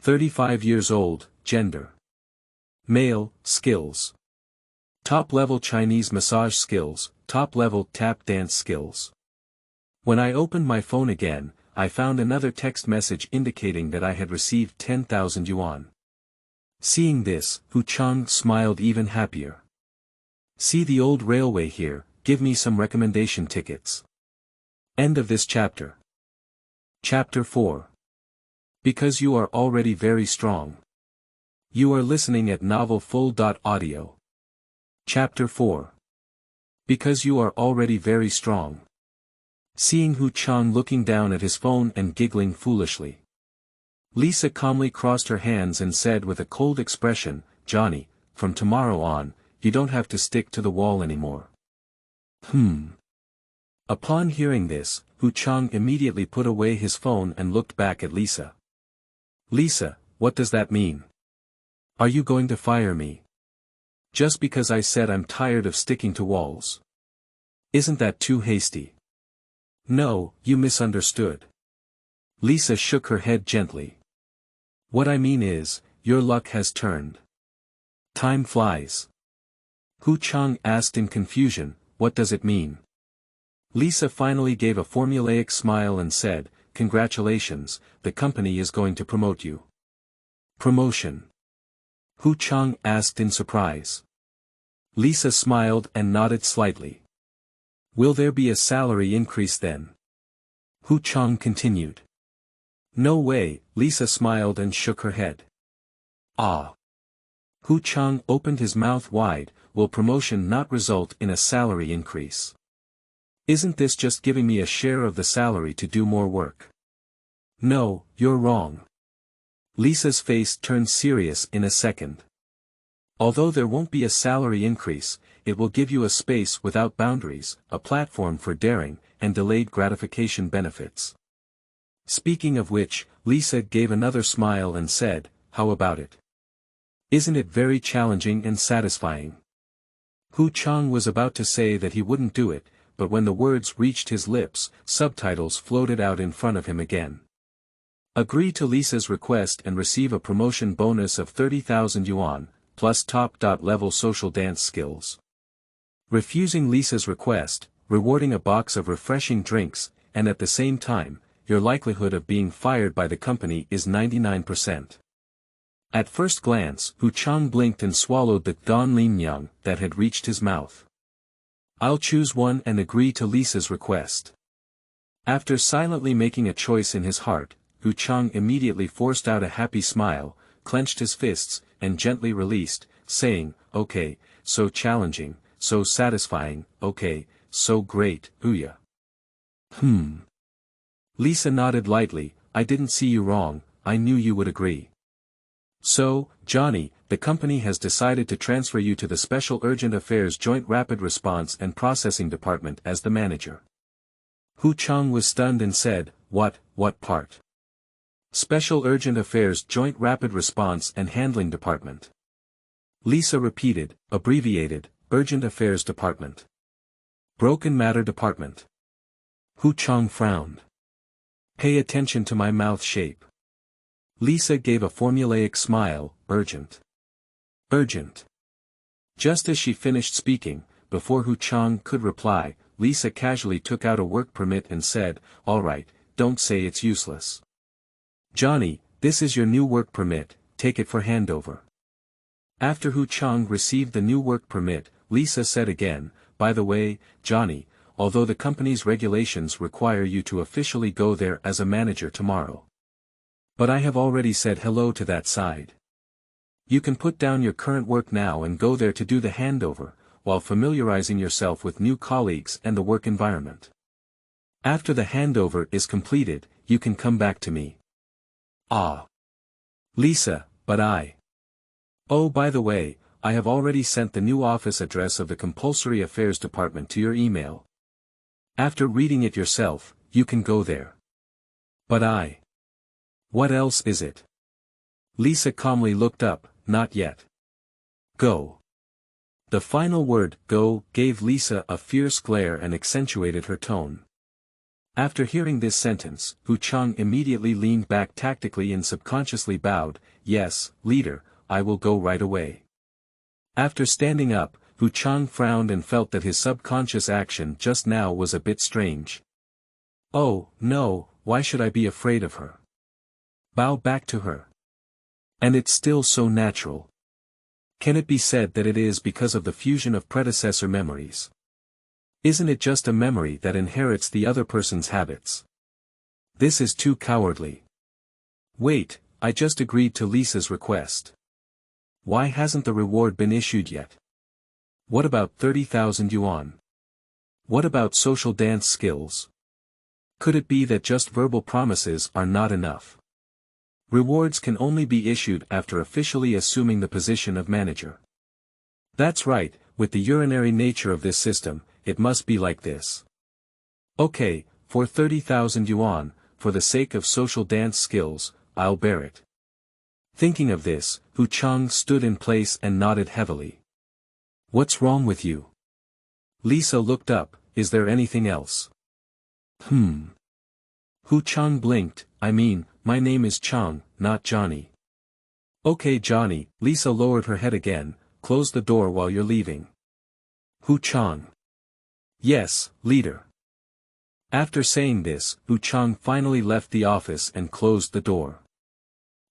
35 years old, gender: male, skills: top-level Chinese massage skills, top-level tap dance skills. When I opened my phone again, I found another text message indicating that I had received 10,000 yuan. Seeing this, Qiang smiled even happier. See the old railway here, give me some recommendation tickets. End of this chapter. Chapter 4. Because you are already very strong. You are listening at novelfull.audio. Chapter 4. Because you are already very strong. Seeing Qiang looking down at his phone and giggling foolishly, Lisa calmly crossed her hands and said with a cold expression, "Johnny, from tomorrow on, you don't have to stick to the wall anymore." Upon hearing this, Qiang immediately put away his phone and looked back at Lisa. "Lisa, what does that mean? Are you going to fire me? Just because I said I'm tired of sticking to walls? Isn't that too hasty?" "No, you misunderstood." Lisa shook her head gently. "What I mean is, your luck has turned. Time flies." Qiang asked in confusion, "What does it mean?" Lisa finally gave a formulaic smile and said, "Congratulations, the company is going to promote you." "Promotion?" Qiang asked in surprise. Lisa smiled and nodded slightly. "Will there be a salary increase then?" Qiang continued. "No way," Lisa smiled and shook her head. "Ah." Qiang opened his mouth wide, "Will promotion not result in a salary increase? Isn't this just giving me a share of the salary to do more work?" "No, you're wrong." Lisa's face turned serious in a second. "Although there won't be a salary increase, it will give you a space without boundaries, a platform for daring, and delayed gratification benefits." Speaking of which, Lisa gave another smile and said, "How about it? Isn't it very challenging and satisfying?" Qiang was about to say that he wouldn't do it, but when the words reached his lips, subtitles floated out in front of him again. "Agree to Lisa's request and receive a promotion bonus of 30,000 yuan, plus top-level social dance skills. Refusing Lisa's request, rewarding a box of refreshing drinks, and at the same time, your likelihood of being fired by the company is 99%. At first glance, Qiang blinked and swallowed the donlimyang that had reached his mouth. "I'll choose one and agree to Lisa's request." After silently making a choice in his heart, Qiang immediately forced out a happy smile, clenched his fists, and gently released, saying, "Okay, so challenging, so satisfying, okay, so great, Ouya." Lisa nodded lightly, "I didn't see you wrong, I knew you would agree. So, Johnny, the company has decided to transfer you to the Special Urgent Affairs Joint Rapid Response and Processing Department as the manager." Qiang was stunned and said, What part?" "Special Urgent Affairs Joint Rapid Response and Handling Department." Lisa repeated, abbreviated, Urgent Affairs Department. "Broken Matter Department." Qiang frowned. "Pay attention to my mouth shape." Lisa gave a formulaic smile, "Urgent. Urgent." Just as she finished speaking, before Qiang could reply, Lisa casually took out a work permit and said, "All right, don't say it's useless. Johnny, this is your new work permit, take it for handover." After Qiang received the new work permit, Lisa said again, "By the way, Johnny, although the company's regulations require you to officially go there as a manager tomorrow. But I have already said hello to that side. You can put down your current work now and go there to do the handover, while familiarizing yourself with new colleagues and the work environment. After the handover is completed, you can come back to me." "Ah. Lisa, but Oh, by the way, I have already sent the new office address of the Compulsory Affairs Department to your email. After reading it yourself, you can go there." "But What else is it? Lisa calmly looked up, not yet. Go. The final word, go, gave Lisa a fierce glare and accentuated her tone. After hearing this sentence, Qiang immediately leaned back tactically and subconsciously bowed, yes, leader, I will go right away. After standing up, Qiang frowned and felt that his subconscious action just now was a bit strange. Oh, no, why should I be afraid of her? Bow back to her. And it's still so natural. Can it be said that it is because of the fusion of predecessor memories? Isn't it just a memory that inherits the other person's habits? This is too cowardly. Wait, I just agreed to Lisa's request. Why hasn't the reward been issued yet? What about 30,000 yuan? What about social dance skills? Could it be that just verbal promises are not enough? Rewards can only be issued after officially assuming the position of manager. That's right, with the urinary nature of this system, it must be like this. Okay, for 30,000 yuan, for the sake of social dance skills, I'll bear it. Thinking of this, Qiang stood in place and nodded heavily. What's wrong with you? Lisa looked up, is there anything else? Qiang blinked, my name is Qiang, not Johnny. Okay Johnny, Lisa lowered her head again, close the door while you're leaving. Qiang. Yes, leader. After saying this, Qiang finally left the office and closed the door.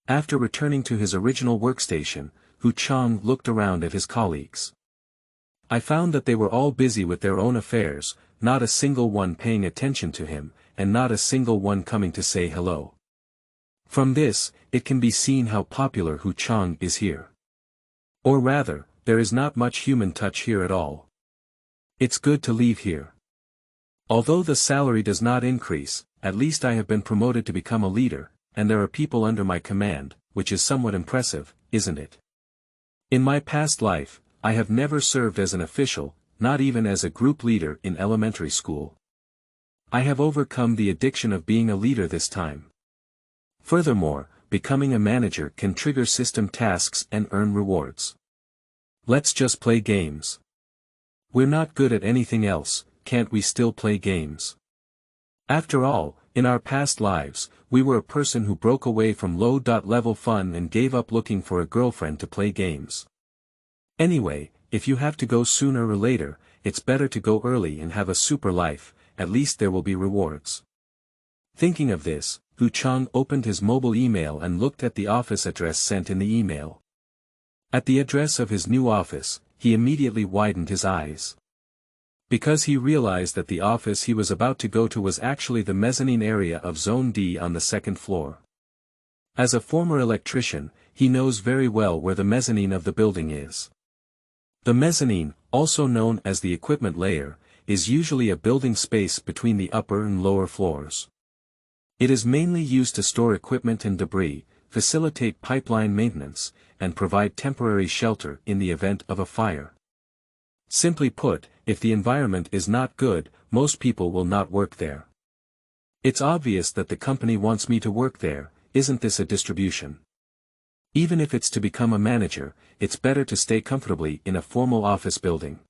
After returning to his original workstation, Qiang looked around at his colleagues. I found that they were all busy with their own affairs, not a single one paying attention to him, and not a single one coming to say hello. From this, it can be seen how popular Qiang is here. Or rather, there is not much human touch here at all. It's good to leave here. Although the salary does not increase, at least I have been promoted to become a leader, and there are people under my command, which is somewhat impressive, isn't it? In my past life, I have never served as an official, not even as a group leader in elementary school. I have overcome the addiction of being a leader this time. Furthermore, becoming a manager can trigger system tasks and earn rewards. Let's just play games. We're not good at anything else, can't we still play games? After all, in our past lives, we were a person who broke away from low-level fun and gave up looking for a girlfriend to play games. Anyway, if you have to go sooner or later, it's better to go early and have a super life, at least there will be rewards. Thinking of this, Qiang opened his mobile email and looked at the office address sent in the email. At the address of his new office, he immediately widened his eyes. Because he realized that the office he was about to go to was actually the mezzanine area of Zone D on the second floor. As a former electrician, he knows very well where the mezzanine of the building is. The mezzanine, also known as the equipment layer, is usually a building space between the upper and lower floors. It is mainly used to store equipment and debris, facilitate pipeline maintenance, and provide temporary shelter in the event of a fire. Simply put, if the environment is not good, most people will not work there. It's obvious that the company wants me to work there, isn't this a distribution? Even if it's to become a manager, it's better to stay comfortably in a formal office building.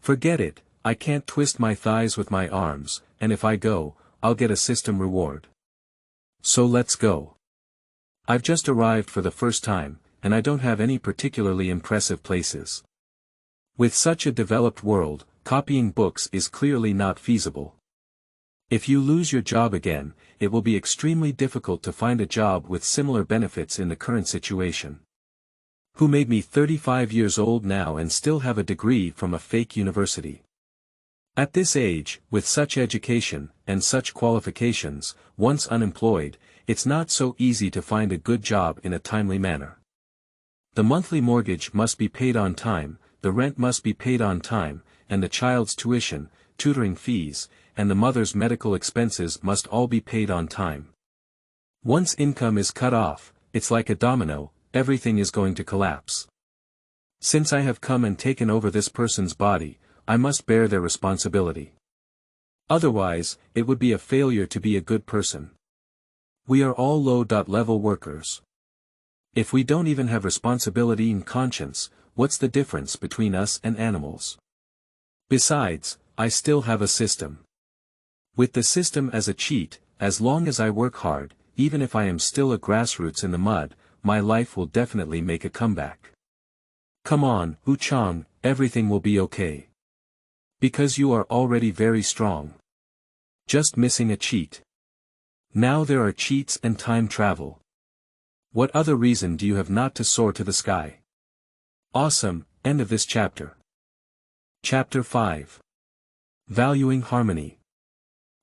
Forget it, I can't twist my thighs with my arms, and if I go, I'll get a system reward. So let's go. I've just arrived for the first time, and I don't have any particularly impressive places. With such a developed world, copying books is clearly not feasible. If you lose your job again, it will be extremely difficult to find a job with similar benefits in the current situation. Who made me 35 years old now and still have a degree from a fake university? At this age, with such education, and such qualifications, once unemployed, it's not so easy to find a good job in a timely manner. The monthly mortgage must be paid on time, the rent must be paid on time, and the child's tuition, tutoring fees, and the mother's medical expenses must all be paid on time. Once income is cut off, it's like a domino, everything is going to collapse. Since I have come and taken over this person's body, I must bear their responsibility. Otherwise, it would be a failure to be a good person. We are all low-level workers. If we don't even have responsibility and conscience, what's the difference between us and animals? Besides, I still have a system. With the system as a cheat, as long as I work hard, even if I am still a grassroots in the mud, my life will definitely make a comeback. Come on, Qiang, everything will be okay. Because you are already very strong. Just missing a cheat. Now there are cheats and time travel. What other reason do you have not to soar to the sky? Awesome, end of this chapter. Chapter 5. Valuing Harmony.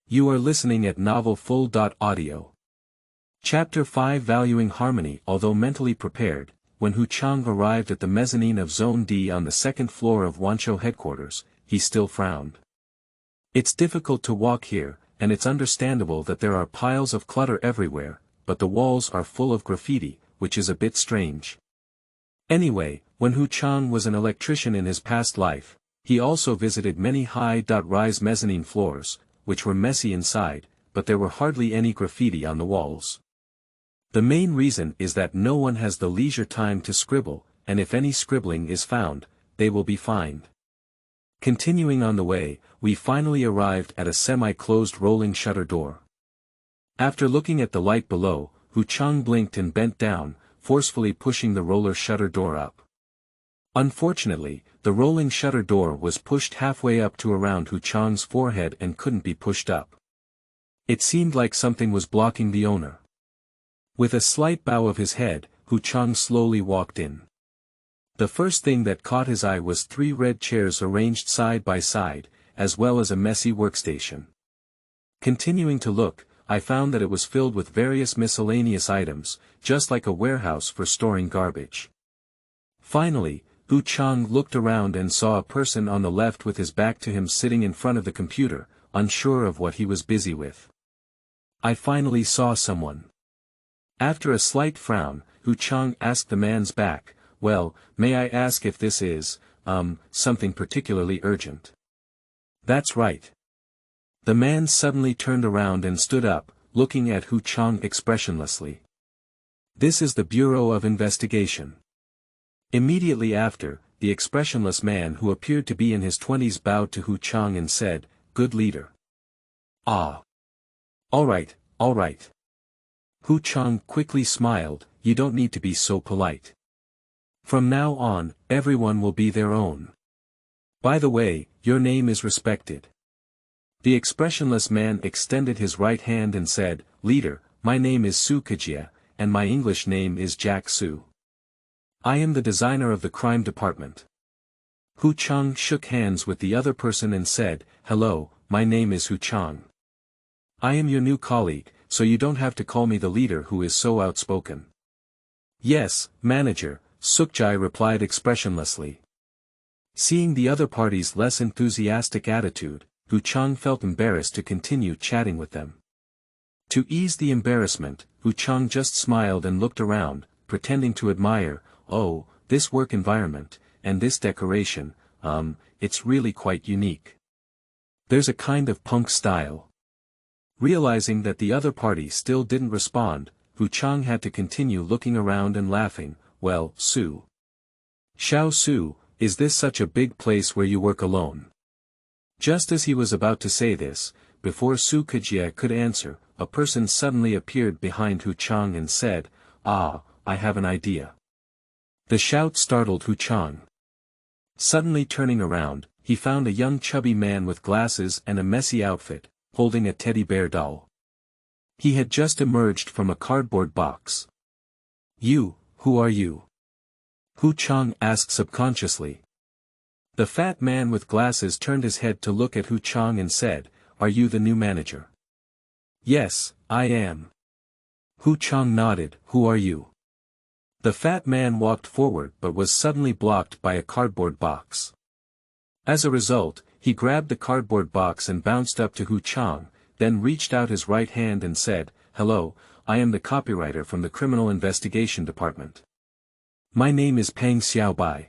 You are listening at novelfull.audio. Chapter 5 Valuing Harmony. Although mentally prepared, when Qiang arrived at the mezzanine of Zone D on the second floor of Wanshou headquarters, he still frowned. It's difficult to walk here, and it's understandable that there are piles of clutter everywhere, but the walls are full of graffiti, which is a bit strange. Anyway, when Qiang was an electrician in his past life, he also visited many high-rise mezzanine floors, which were messy inside, but there were hardly any graffiti on the walls. The main reason is that no one has the leisure time to scribble, and if any scribbling is found, they will be fined. Continuing on the way, we finally arrived at a semi-closed rolling shutter door. After looking at the light below, Qiang blinked and bent down, forcefully pushing the roller shutter door up. Unfortunately, the rolling shutter door was pushed halfway up to around Qiang's forehead and couldn't be pushed up. It seemed like something was blocking the owner. With a slight bow of his head, Qiang slowly walked in. The first thing that caught his eye was 3 red chairs arranged side by side, as well as a messy workstation. Continuing to look, I found that it was filled with various miscellaneous items, just like a warehouse for storing garbage. Finally, Qiang looked around and saw a person on the left with his back to him sitting in front of the computer, unsure of what he was busy with. I finally saw someone. After a slight frown, Qiang asked the man's back, "Well, may I ask if this is, something particularly urgent?" "That's right." The man suddenly turned around and stood up, looking at Qiang expressionlessly. "This is the Bureau of Investigation." Immediately after, the expressionless man who appeared to be in his 20s bowed to Qiang and said, "Good leader." "Ah. All right. Qiang quickly smiled, "You don't need to be so polite. From now on, everyone will be their own. By the way, your name is respected." The expressionless man extended his right hand and said, "Leader, my name is Su Kejia, and my English name is Jack Su. I am the designer of the crime department." Qiang shook hands with the other person and said, "Hello, my name is Qiang. I am your new colleague, so you don't have to call me the leader who is so outspoken." "Yes, manager," Sukjai replied expressionlessly. Seeing the other party's less enthusiastic attitude, Qiang felt embarrassed to continue chatting with them. To ease the embarrassment, Qiang just smiled and looked around, pretending to admire, "Oh, this work environment, and this decoration, it's really quite unique. There's a kind of punk style." Realizing that the other party still didn't respond, Qiang had to continue looking around and laughing, "Well, Su. Xiao Su, is this such a big place where you work alone?" Just as he was about to say this, before Su Kejia could answer, a person suddenly appeared behind Qiang and said, "Ah, I have an idea." The shout startled Qiang. Suddenly turning around, he found a young chubby man with glasses and a messy outfit, holding a teddy bear doll. He had just emerged from a cardboard box. Who are you?" Qiang asked subconsciously. The fat man with glasses turned his head to look at Qiang and said, "Are you the new manager?" "Yes, I am." Qiang nodded, "Who are you?" The fat man walked forward but was suddenly blocked by a cardboard box. As a result, he grabbed the cardboard box and bounced up to Qiang, then reached out his right hand and said, "Hello, I am the copywriter from the Criminal Investigation Department. My name is Peng Xiaobai."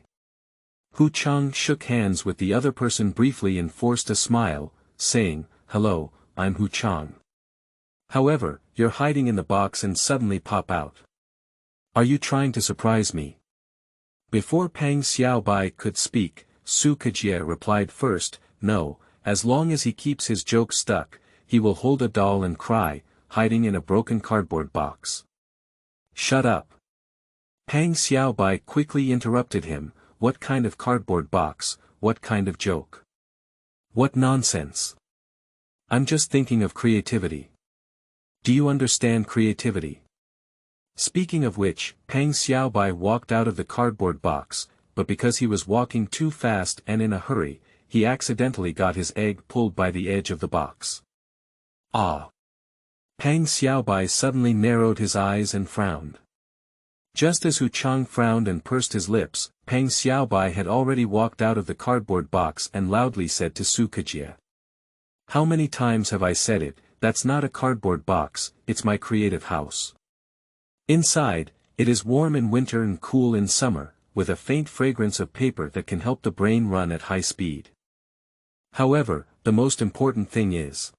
Qiang shook hands with the other person briefly and forced a smile, saying, "Hello, I'm Qiang." However, you're hiding in the box and suddenly pop out. Are you trying to surprise me? Before Pang Xiaobai could speak, Su Kejie replied first, no, as long as he keeps his joke stuck, he will hold a doll and cry, hiding in a broken cardboard box. Shut up. Pang Xiaobai quickly interrupted him, what kind of cardboard box, what kind of joke? What nonsense. I'm just thinking of creativity. Do you understand creativity? Speaking of which, Pang Xiaobai walked out of the cardboard box, but because he was walking too fast and in a hurry, he accidentally got his egg pulled by the edge of the box. Ah! Pang Xiaobai suddenly narrowed his eyes and frowned. Just as Qiang frowned and pursed his lips, Pang Xiaobai had already walked out of the cardboard box and loudly said to Su Kejie. How many times have I said it, that's not a cardboard box, it's my creative house. Inside, it is warm in winter and cool in summer, with a faint fragrance of paper that can help the brain run at high speed. However, the most important thing is.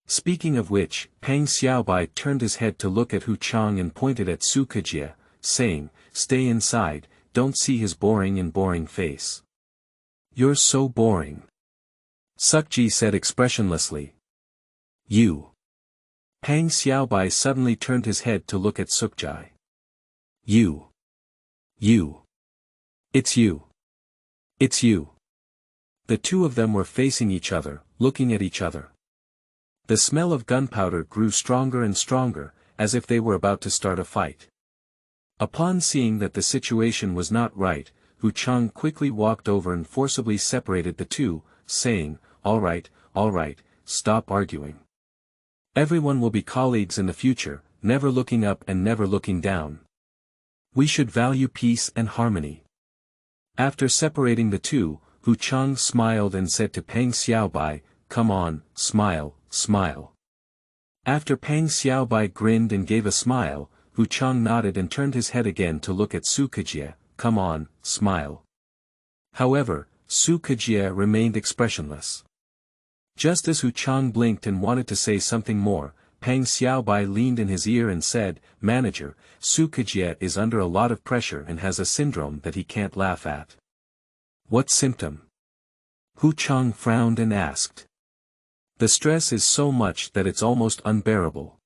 Speaking of which, Pang Xiaobai turned his head to look at Qiang and pointed at Su Kejie, saying, stay inside, don't see his boring face. You're so boring. Sukji said expressionlessly. You. Pang Xiaobai suddenly turned his head to look at Sukji. You. You. It's you. It's you. The two of them were facing each other, looking at each other. The smell of gunpowder grew stronger and stronger, as if they were about to start a fight. Upon seeing that the situation was not right, Qiang quickly walked over and forcibly separated the two, saying, all right, stop arguing. Everyone will be colleagues in the future, never looking up and never looking down. We should value peace and harmony. After separating the two, Qiang smiled and said to Pang Xiaobai, come on, smile, smile. After Pang Xiaobai grinned and gave a smile, Qiang nodded and turned his head again to look at Su Kejie, come on, smile. However, Su Kejie remained expressionless. Just as Qiang blinked and wanted to say something more, Pang Xiaobai leaned in his ear and said, manager, Su Kejie is under a lot of pressure and has a syndrome that he can't laugh at. What symptom? Qiang frowned and asked. The stress is so much that it's almost unbearable.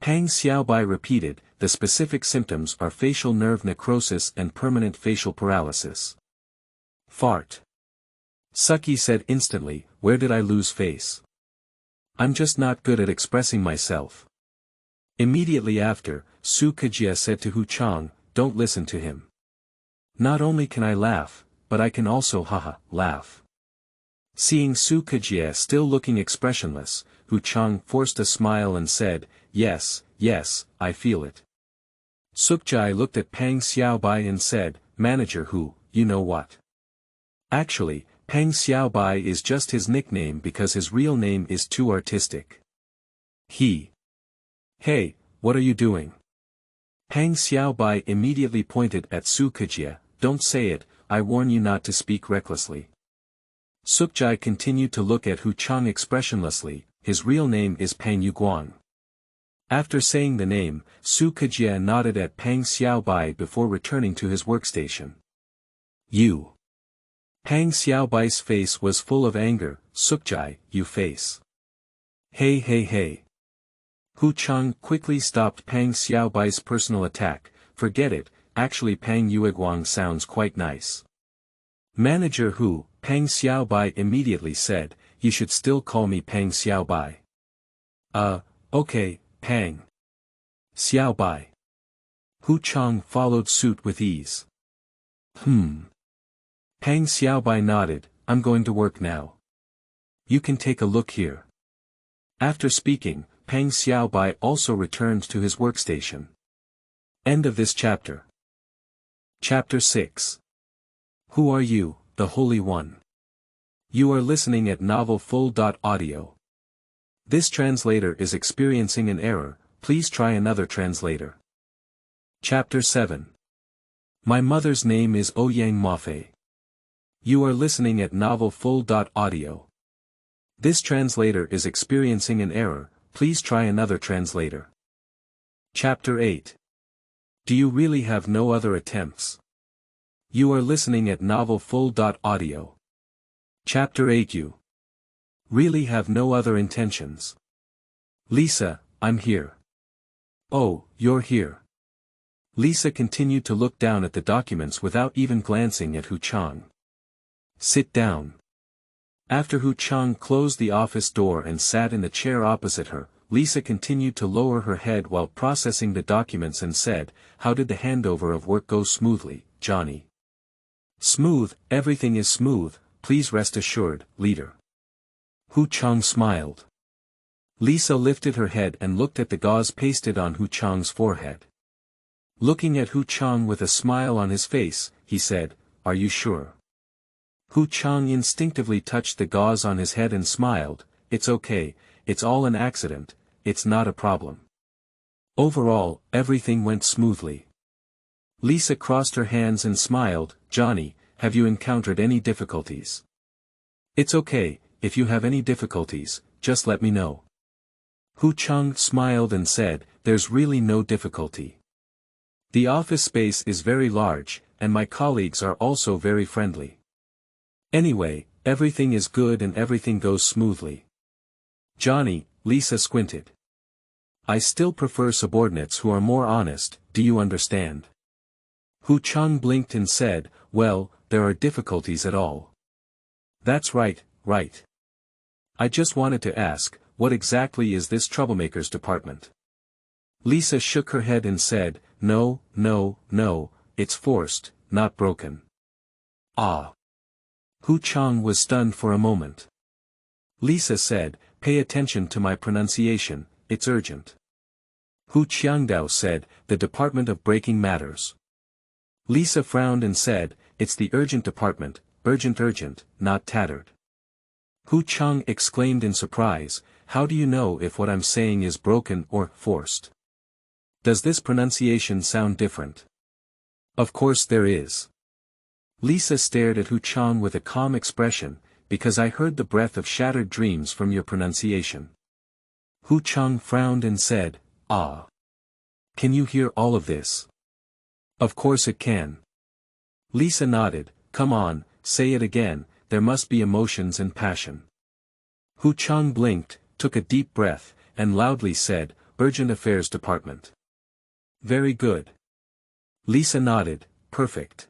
Pang Xiaobai repeated, the specific symptoms are facial nerve necrosis and permanent facial paralysis. Fart. Suki said instantly, where did I lose face? I'm just not good at expressing myself. Immediately after, Su Kejie said to Qiang, don't listen to him. Not only can I laugh, but I can also laugh. Seeing Su Kejie still looking expressionless, Qiang forced a smile and said, yes, I feel it. Sukji looked at Pang Xiaobai and said, manager you know what? Actually, Pang Xiaobai is just his nickname because his real name is too artistic. Hey, what are you doing? Pang Xiaobai immediately pointed at Su Kejie, don't say it, I warn you not to speak recklessly. Sukji continued to look at Qiang expressionlessly, his real name is Pang Yuguang. After saying the name, Su Kejie nodded at Pang Xiaobai before returning to his workstation. You. Pang Xiaobai's face was full of anger, Sukji, you face. Hey. Qiang quickly stopped Pang Xiaobai's personal attack, forget it, actually Pang Yuguang sounds quite nice. Manager Pang Xiaobai immediately said, you should still call me Pang Xiaobai. Okay, Pang Xiaobai. Qiang followed suit with ease. Pang Xiaobai nodded, I'm going to work now. You can take a look here. After speaking, Pang Xiaobai also returned to his workstation. End of this chapter. Chapter 6. Who are you, the Holy One? You are listening at novelfull.audio. This translator is experiencing an error, please try another translator. Chapter 7. My mother's name is Ouyang Mofei. You are listening at novelfull.audio. This translator is experiencing an error, please please try another translator. Chapter 8. Do you really have no other attempts? You are listening at novelfull.audio. Chapter 8. You really have no other intentions? Lisa, I'm here. Oh, you're here. Lisa continued to look down at the documents without even glancing at Qiang. Sit down. After Qiang closed the office door and sat in the chair opposite her, Lisa continued to lower her head while processing the documents and said, "How did the handover of work go smoothly, Johnny?" "Smooth, everything is smooth, please rest assured, leader." Qiang smiled. Lisa lifted her head and looked at the gauze pasted on Qiang's forehead. Looking at Qiang with a smile on his face, he said, "Are you sure?" Qiang instinctively touched the gauze on his head and smiled, "It's okay, it's all an accident, it's not a problem." Overall, everything went smoothly. Lisa crossed her hands and smiled, "Johnny, have you encountered any difficulties?" "It's okay, if you have any difficulties, just let me know." Qiang smiled and said, "There's really no difficulty. The office space is very large, and my colleagues are also very friendly. Anyway, everything is good and everything goes smoothly." "Johnny," Lisa squinted. "I still prefer subordinates who are more honest, do you understand?" Qiang blinked and said, "Well, there are difficulties at all." "That's right, right. I just wanted to ask, what exactly is this troublemaker's department?" Lisa shook her head and said, "No, no, no, it's forced, not broken." "Ah." Qiang was stunned for a moment. Lisa said, "Pay attention to my pronunciation, it's urgent." Qiangdao said, "The Department of Breaking Matters." Lisa frowned and said, "It's the urgent department, urgent, not tattered." Qiang exclaimed in surprise, "How do you know if what I'm saying is broken or forced? Does this pronunciation sound different?" "Of course there is." Lisa stared at Qiang with a calm expression, "Because I heard the breath of shattered dreams from your pronunciation." Qiang frowned and said, "Ah. Can you hear all of this?" "Of course it can." Lisa nodded, "Come on, say it again, there must be emotions and passion." Qiang blinked, took a deep breath, and loudly said, "Urgent Affairs Department." "Very good." Lisa nodded, "Perfect."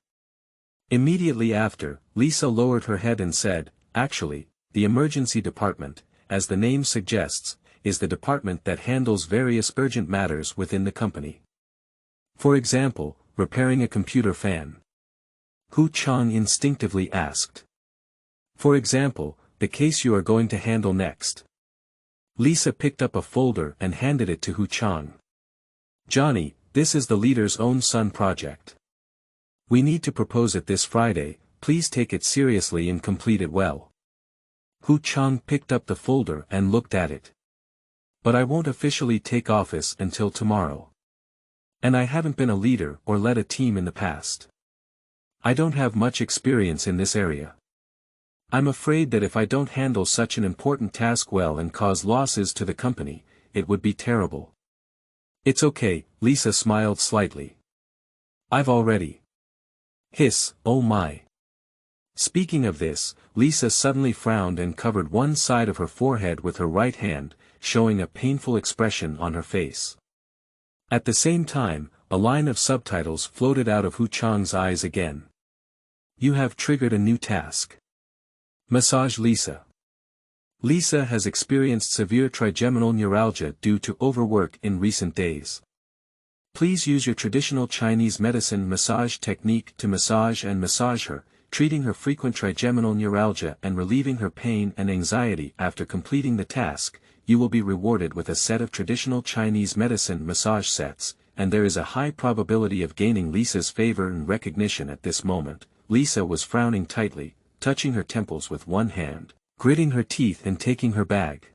Immediately after, Lisa lowered her head and said, "Actually, the emergency department, as the name suggests, is the department that handles various urgent matters within the company. For example, repairing a computer fan." Qiang instinctively asked. "For example, the case you are going to handle next." Lisa picked up a folder and handed it to Qiang. "Johnny, this is the leader's own son project. We need to propose it this Friday, please take it seriously and complete it well." Qiang picked up the folder and looked at it. "But I won't officially take office until tomorrow. And I haven't been a leader or led a team in the past. I don't have much experience in this area. I'm afraid that if I don't handle such an important task well and cause losses to the company, it would be terrible." "It's okay," Lisa smiled slightly. "I've already." Hiss, "Oh my." Speaking of this, Lisa suddenly frowned and covered one side of her forehead with her right hand, showing a painful expression on her face. At the same time, a line of subtitles floated out of Qiang's eyes again. "You have triggered a new task. Massage Lisa. Lisa has experienced severe trigeminal neuralgia due to overwork in recent days. Please use your traditional Chinese medicine massage technique to massage her, treating her frequent trigeminal neuralgia and relieving her pain and anxiety. After completing the task, you will be rewarded with a set of traditional Chinese medicine massage sets, and there is a high probability of gaining Lisa's favor and recognition." At this moment, Lisa was frowning tightly, touching her temples with one hand, gritting her teeth and taking her bag.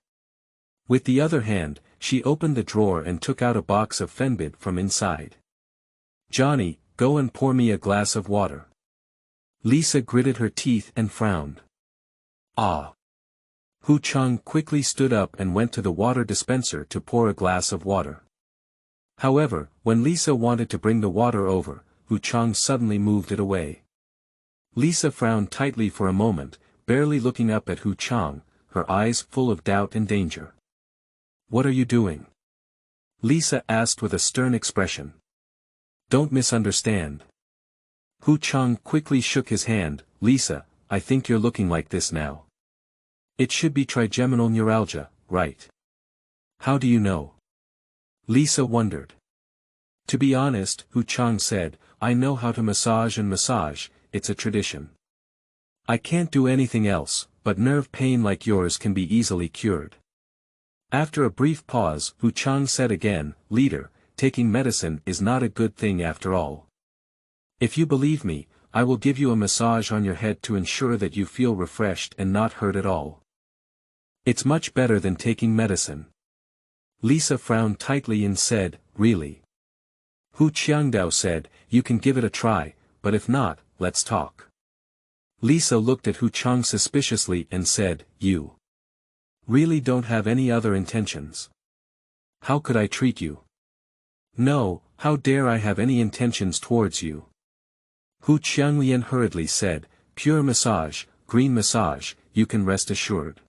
With the other hand, she opened the drawer and took out a box of Fenbid from inside. "Johnny, go and pour me a glass of water." Lisa gritted her teeth and frowned. "Ah." Hu Qiang quickly stood up and went to the water dispenser to pour a glass of water. However, when Lisa wanted to bring the water over, Hu Qiang suddenly moved it away. Lisa frowned tightly for a moment, barely looking up at Hu Qiang, her eyes full of doubt and danger. "What are you doing?" Lisa asked with a stern expression. "Don't misunderstand." Hu Qiang quickly shook his hand. "Lisa, I think you're looking like this now. It should be trigeminal neuralgia, right?" "How do you know?" Lisa wondered. "To be honest," Hu Qiang said, "I know how to massage and massage, it's a tradition. I can't do anything else, but nerve pain like yours can be easily cured." After a brief pause, Hu Qiang said again, "Leader, taking medicine is not a good thing after all. If you believe me, I will give you a massage on your head to ensure that you feel refreshed and not hurt at all. It's much better than taking medicine." Lisa frowned tightly and said, "Really?" Hu Qiangdao said, "You can give it a try, but if not, let's talk." Lisa looked at Hu Qiang suspiciously and said, "You really don't have any other intentions? How could I treat you?" "No, how dare I have any intentions towards you?" Hu Qianglian hurriedly said, "Pure massage, green massage, you can rest assured."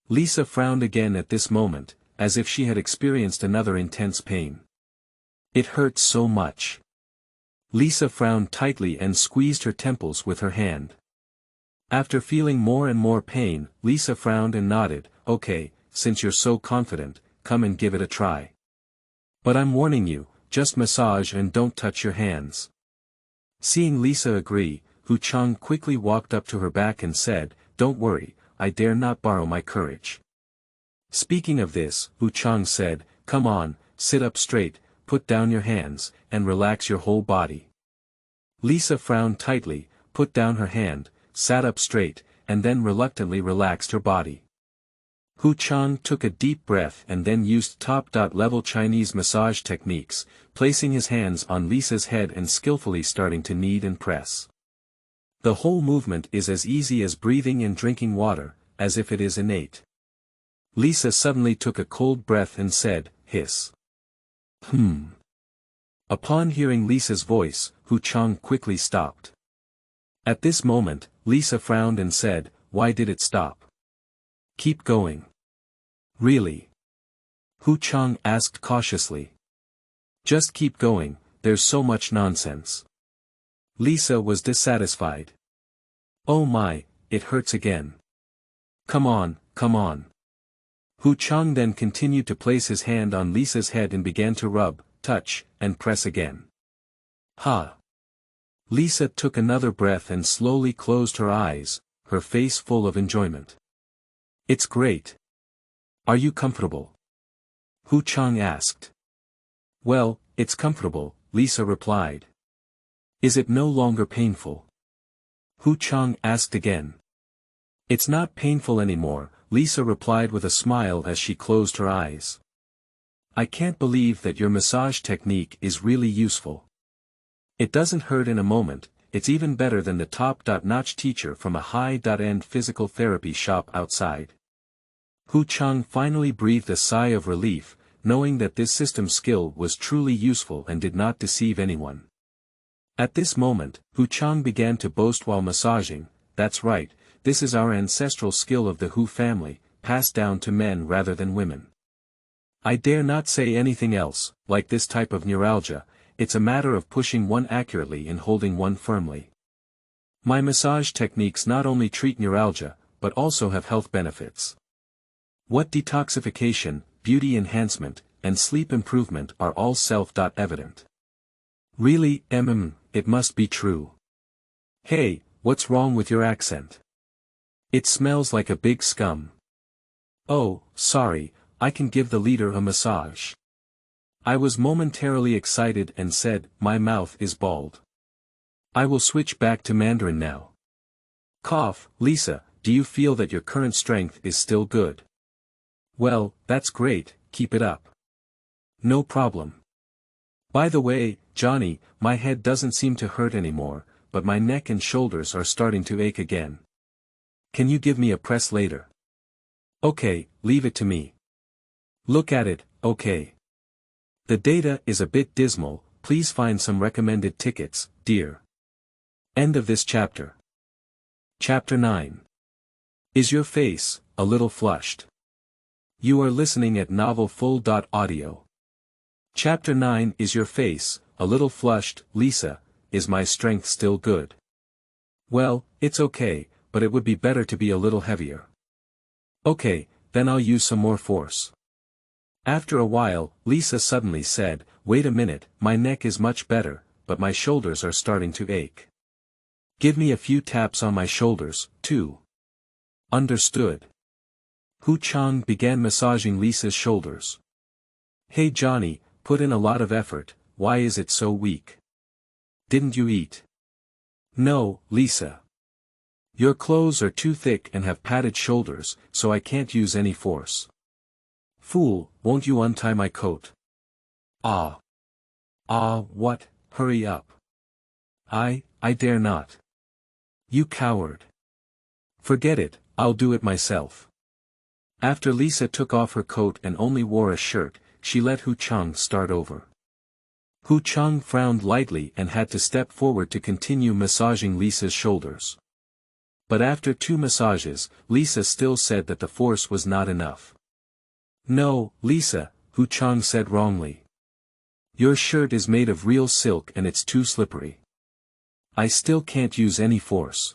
Lisa frowned again at this moment, as if she had experienced another intense pain. It hurt so much. Lisa frowned tightly and squeezed her temples with her hand. After feeling more and more pain, Lisa frowned and nodded, "Okay, since you're so confident, come and give it a try. But I'm warning you, just massage and don't touch your hands." Seeing Lisa agree, Hu Qiang quickly walked up to her back and said, "Don't worry, I dare not borrow my courage." Speaking of this, Hu Qiang said, "Come on, sit up straight, put down your hands, and relax your whole body." Lisa frowned tightly, put down her hand, sat up straight, and then reluctantly relaxed her body. Hu Qiang took a deep breath and then used top-level Chinese massage techniques, placing his hands on Lisa's head and skillfully starting to knead and press. The whole movement is as easy as breathing and drinking water, as if it is innate. Lisa suddenly took a cold breath and said, "Hiss." Upon hearing Lisa's voice, Hu Qiang quickly stopped. At this moment, Lisa frowned and said, "Why did it stop? Keep going." "Really?" Hu Qiang asked cautiously. "Just keep going, there's so much nonsense." Lisa was dissatisfied. "Oh my, it hurts again. Come on, come on." Hu Qiang then continued to place his hand on Lisa's head and began to rub, touch, and press again. "Ha!" Lisa took another breath and slowly closed her eyes, her face full of enjoyment. "It's great. Are you comfortable?" Hu Qiang asked. "Well, it's comfortable," Lisa replied. "Is it no longer painful?" Hu Qiang asked again. "It's not painful anymore," Lisa replied with a smile as she closed her eyes. "I can't believe that your massage technique is really useful. It doesn't hurt in a moment, it's even better than the top-notch teacher from a high-end physical therapy shop outside." Hu Qiang finally breathed a sigh of relief, knowing that this system skill was truly useful and did not deceive anyone. At this moment, Hu Qiang began to boast while massaging, "That's right, this is our ancestral skill of the Hu family, passed down to men rather than women. I dare not say anything else, like this type of neuralgia, it's a matter of pushing one accurately and holding one firmly. My massage techniques not only treat neuralgia, but also have health benefits. What detoxification, beauty enhancement, and sleep improvement are all self-evident. Really, it must be true. Hey, what's wrong with your accent? It smells like a big scum." "Oh, sorry, I can give the leader a massage." I was momentarily excited and said, "My mouth is bald. I will switch back to Mandarin now." Cough. "Lisa, do you feel that your current strength is still good?" "Well, that's great, keep it up." "No problem. By the way, Johnny, my head doesn't seem to hurt anymore, but my neck and shoulders are starting to ache again. Can you give me a press later?" Okay, leave it to me. Look at it, okay. The data is a bit dismal, please find some recommended tickets, dear. End of this chapter. Chapter 9. Is your face a little flushed? You are listening at novelfull.audio. Chapter 9. Is your face a little flushed, Lisa? Is my strength still good? Well, it's okay, but it would be better to be a little heavier. Okay, then I'll use some more force. After a while, Lisa suddenly said, wait a minute, my neck is much better, but my shoulders are starting to ache. Give me a few taps on my shoulders, too. Understood. Qiang began massaging Lisa's shoulders. Hey Johnny, put in a lot of effort, why is it so weak? Didn't you eat? No, Lisa. Your clothes are too thick and have padded shoulders, so I can't use any force. Fool, won't you untie my coat? Ah. Ah, what, hurry up. I dare not. You coward. Forget it, I'll do it myself. After Lisa took off her coat and only wore a shirt, she let Qiang start over. Qiang frowned lightly and had to step forward to continue massaging Lisa's shoulders. But after 2 massages, Lisa still said that the force was not enough. No, Lisa, Qiang said wrongly. Your shirt is made of real silk and it's too slippery. I still can't use any force.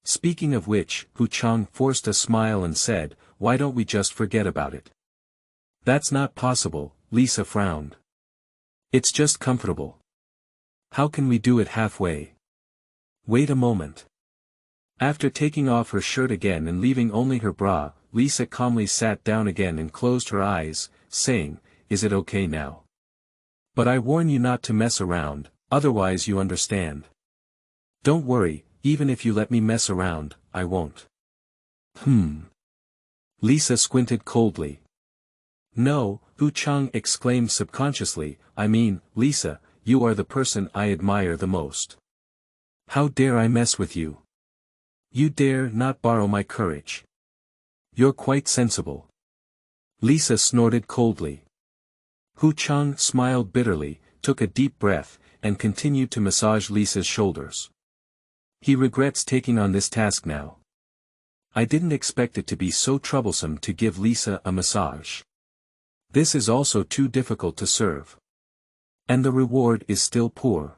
Speaking of which, Qiang forced a smile and said, why don't we just forget about it? That's not possible, Lisa frowned. It's just comfortable. How can we do it halfway? Wait a moment. After taking off her shirt again and leaving only her bra, Lisa calmly sat down again and closed her eyes, saying, is it okay now? But I warn you not to mess around, otherwise you understand. Don't worry, even if you let me mess around, I won't. Lisa squinted coldly. No, Qiang exclaimed subconsciously, I mean, Lisa, you are the person I admire the most. How dare I mess with you? You dare not borrow my courage. You're quite sensible. Lisa snorted coldly. Qiang smiled bitterly, took a deep breath, and continued to massage Lisa's shoulders. He regrets taking on this task now. I didn't expect it to be so troublesome to give Lisa a massage. This is also too difficult to serve. And the reward is still poor.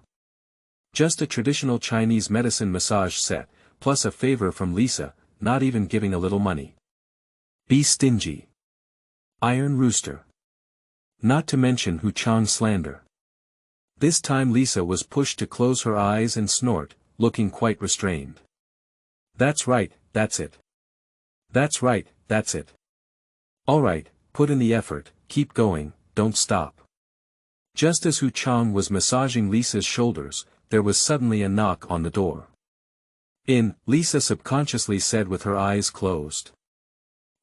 Just a traditional Chinese medicine massage set, plus a favor from Lisa, not even giving a little money. Be stingy. Iron rooster. Not to mention Qiang's slander. This time Lisa was pushed to close her eyes and snort, looking quite restrained. That's right, that's it. That's right, that's it. Alright, put in the effort, keep going, don't stop. Just as Qiang was massaging Lisa's shoulders, there was suddenly a knock on the door. In, Lisa subconsciously said with her eyes closed.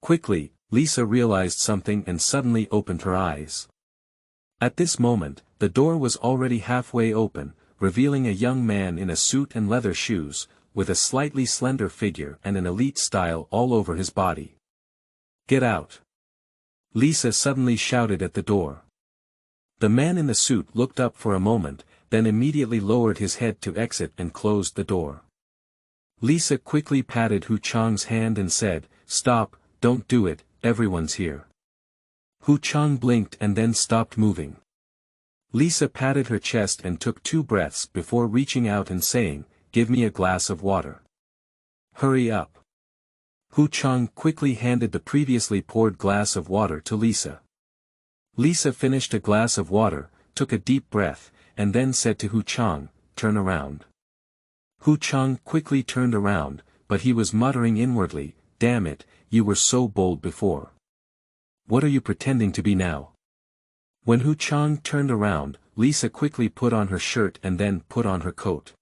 Quickly, Lisa realized something and suddenly opened her eyes. At this moment, the door was already halfway open, revealing a young man in a suit and leather shoes, with a slightly slender figure and an elite style all over his body. Get out! Lisa suddenly shouted at the door. The man in the suit looked up for a moment, then immediately lowered his head to exit and closed the door. Lisa quickly patted Qiang's hand and said, Stop, don't do it, everyone's here. Qiang blinked and then stopped moving. Lisa patted her chest and took 2 breaths before reaching out and saying, Give me a glass of water. Hurry up. Qiang quickly handed the previously poured glass of water to Lisa. Lisa finished a glass of water, took a deep breath, and then said to Qiang, Turn around. Qiang quickly turned around, but he was muttering inwardly, Damn it, you were so bold before. What are you pretending to be now? When Qiang turned around, Lisa quickly put on her shirt and then put on her coat.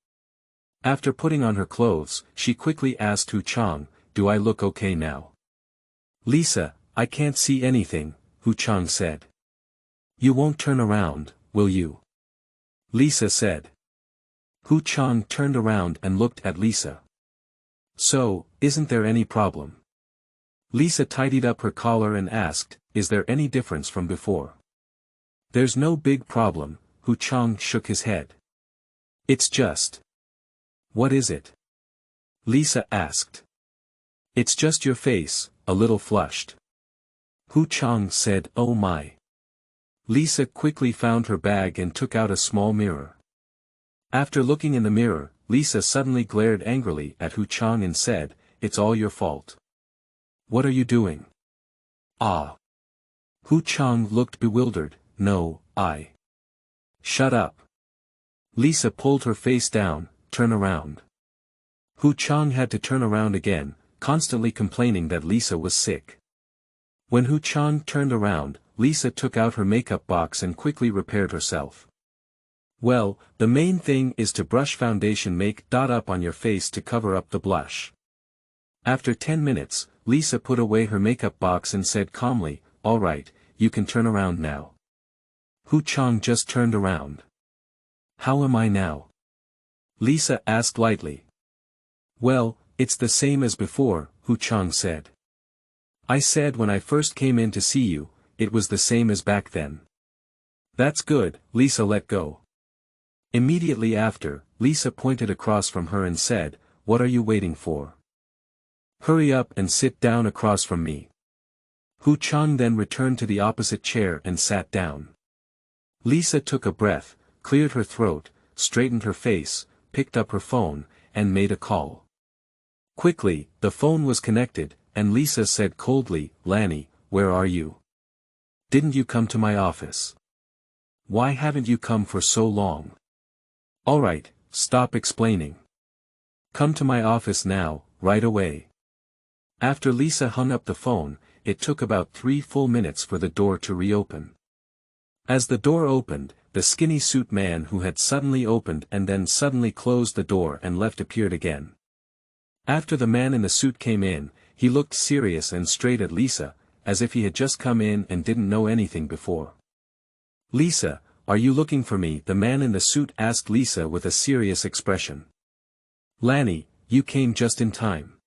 After putting on her clothes, she quickly asked Qiang, Do I look okay now? Lisa, I can't see anything, Qiang said. You won't turn around, will you? Lisa said. Qiang turned around and looked at Lisa. So, isn't there any problem? Lisa tidied up her collar and asked, "Is there any difference from before?" "There's no big problem," Qiang shook his head. "It's just." "What is it?" Lisa asked. "It's just your face, a little flushed." Qiang said, "Oh my." Lisa quickly found her bag and took out a small mirror. After looking in the mirror, Lisa suddenly glared angrily at Qiang and said, "It's all your fault." "What are you doing?" "Ah." Qiang looked bewildered. "No, I." "Shut up." Lisa pulled her face down. "Turn around." Qiang had to turn around again, constantly complaining that Lisa was sick. When Qiang turned around, Lisa took out her makeup box and quickly repaired herself. "Well, the main thing is to brush foundation make dot up on your face to cover up the blush." After 10 minutes, Lisa put away her makeup box and said calmly, "All right, you can turn around now." Qiang just turned around. "How am I now?" Lisa asked lightly. "Well, it's the same as before," Qiang said. "I said when I first came in to see you, it was the same as back then." "That's good," Lisa let go. Immediately after, Lisa pointed across from her and said, "What are you waiting for? Hurry up and sit down across from me." Qiang then returned to the opposite chair and sat down. Lisa took a breath, cleared her throat, straightened her face, picked up her phone, and made a call. Quickly, the phone was connected, and Lisa said coldly, "Lanny, where are you? Didn't you come to my office? Why haven't you come for so long? All right, stop explaining. Come to my office now, right away." After Lisa hung up the phone, it took about 3 full minutes for the door to reopen. As the door opened, the skinny suit man who had suddenly opened and then suddenly closed the door and left appeared again. After the man in the suit came in, he looked serious and straight at Lisa, as if he had just come in and didn't know anything before. "Lisa, are you looking for me?" the man in the suit asked Lisa with a serious expression. "Lanny, you came just in time."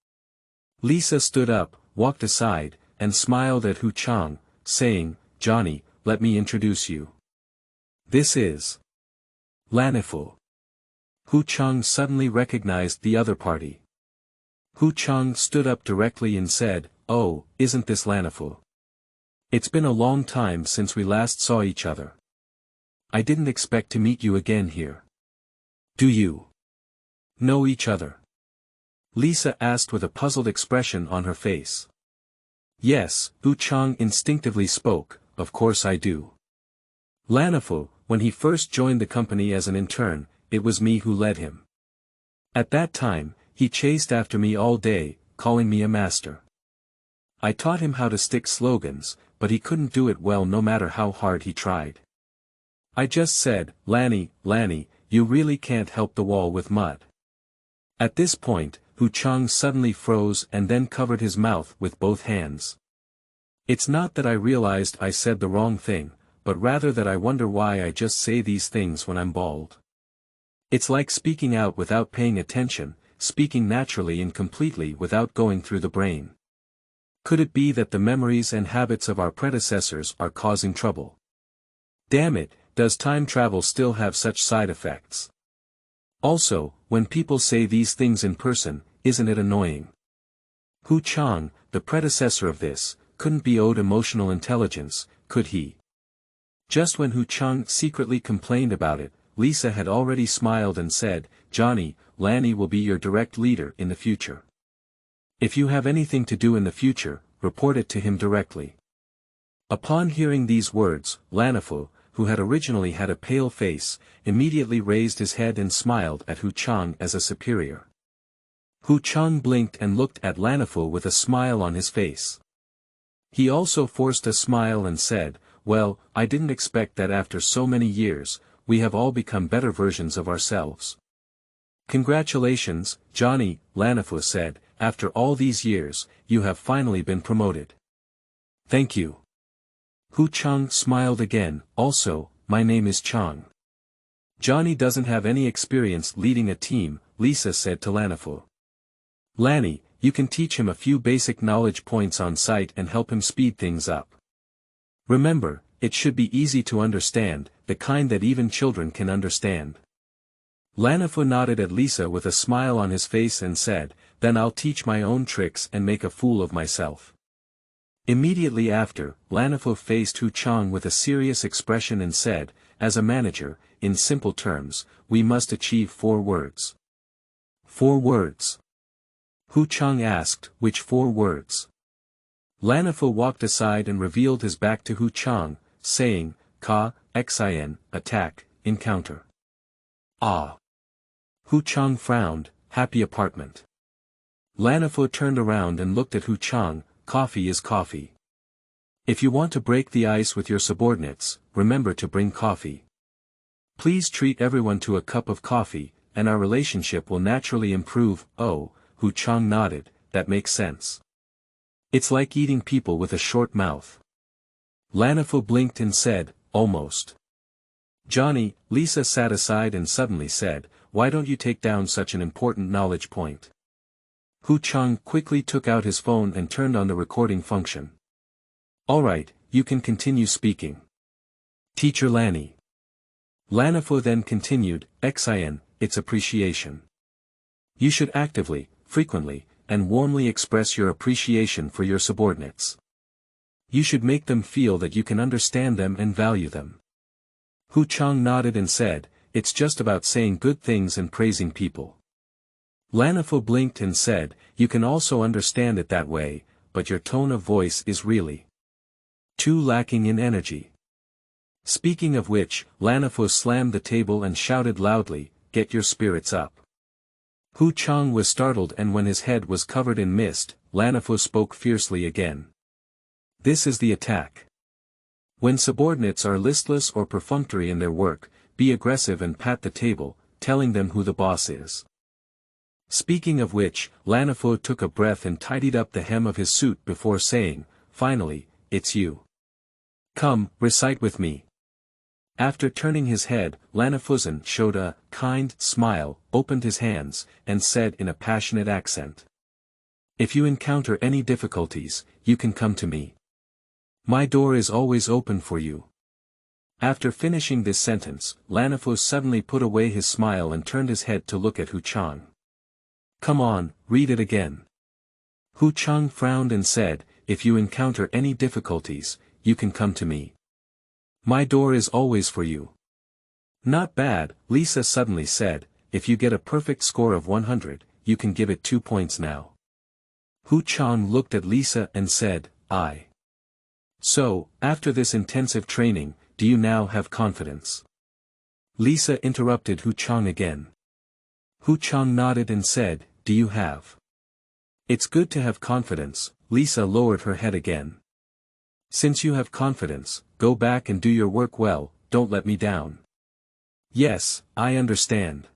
Lisa stood up, walked aside, and smiled at Qiang, saying, "Johnny, let me introduce you. This is Lanifu." Qiang suddenly recognized the other party. Qiang stood up directly and said, "Oh, isn't this Lanifu? It's been a long time since we last saw each other. I didn't expect to meet you again here. Do you know each other?" Lisa asked with a puzzled expression on her face. "Yes," Qiang instinctively spoke, "of course I do. Lanifu, when he first joined the company as an intern, it was me who led him. At that time, he chased after me all day, calling me a master. I taught him how to stick slogans, but he couldn't do it well no matter how hard he tried. I just said, 'Lanny, Lanny, you really can't help the wall with mud.'" At this point, Qiang suddenly froze and then covered his mouth with both hands. "It's not that I realized I said the wrong thing, but rather that I wonder why I just say these things when I'm bald. It's like speaking out without paying attention, speaking naturally and completely without going through the brain. Could it be that the memories and habits of our predecessors are causing trouble? Damn it, does time travel still have such side effects? Also, when people say these things in person, isn't it annoying?" Qiang, the predecessor of this, couldn't be owed emotional intelligence, could he? Just when Qiang secretly complained about it, Lisa had already smiled and said, "Johnny, Lanny will be your direct leader in the future. If you have anything to do in the future, report it to him directly." Upon hearing these words, Lanifu, who had originally had a pale face, immediately raised his head and smiled at Qiang as a superior. Qiang blinked and looked at Lanifu with a smile on his face. He also forced a smile and said, "Well, I didn't expect that after so many years, we have all become better versions of ourselves." "Congratulations, Johnny," Lanifu said, "after all these years, you have finally been promoted." "Thank you." Qiang smiled again, "Also, my name is Qiang." "Johnny doesn't have any experience leading a team," Lisa said to Lanifu. "Lanny, you can teach him a few basic knowledge points on site and help him speed things up. Remember, it should be easy to understand, the kind that even children can understand. Lanafo nodded at Lisa with a smile on his face and said, then I'll teach my own tricks and make a fool of myself. Immediately after, Lanafo faced Hu Qiang with a serious expression and said, as a manager, in simple terms, we must achieve 4 words. 4 words? Hu Qiang asked, which 4 words? Lanafo walked aside and revealed his back to Hu Qiang, saying, Xin, attack, encounter. Ah. Hu Qiang frowned, happy apartment. Lanafo turned around and looked at Hu Qiang, coffee is coffee. If you want to break the ice with your subordinates, remember to bring coffee. Please treat everyone to a cup of coffee, and our relationship will naturally improve. Oh, Hu Qiang nodded, that makes sense. It's like eating people with a short mouth. Lanafo blinked and said, almost. Johnny, Lisa sat aside and suddenly said, why don't you take down such an important knowledge point? Hu Qiang quickly took out his phone and turned on the recording function. Alright, you can continue speaking. Teacher Lanny. Lanafo then continued, Xin, it's appreciation. You should actively, frequently, and warmly express your appreciation for your subordinates. You should make them feel that you can understand them and value them. Hu Qiang nodded and said, it's just about saying good things and praising people. Lanafo blinked and said, you can also understand it that way, but your tone of voice is really too lacking in energy. Speaking of which, Lanafo slammed the table and shouted loudly, get your spirits up. Hu Qiang was startled, and when his head was covered in mist, Lanafo spoke fiercely again. This is the attack. When subordinates are listless or perfunctory in their work, be aggressive and pat the table, telling them who the boss is. Speaking of which, Lanafo took a breath and tidied up the hem of his suit before saying, finally, it's you. Come, recite with me. After turning his head, Lanafuzan showed a kind smile, opened his hands, and said in a passionate accent. If you encounter any difficulties, you can come to me. My door is always open for you. After finishing this sentence, Lanafo suddenly put away his smile and turned his head to look at Hu Qiang. Come on, read it again. Hu Qiang frowned and said, if you encounter any difficulties, you can come to me. My door is always for you. Not bad, Lisa suddenly said, if you get a perfect score of 100, you can give it 2 points now. Hu Qiang looked at Lisa and said, I. So, after this intensive training, do you now have confidence? Lisa interrupted Hu Qiang again. Hu Qiang nodded and said, do you have? It's good to have confidence, Lisa lowered her head again. Since you have confidence, go back and do your work well, don't let me down. Yes, I understand.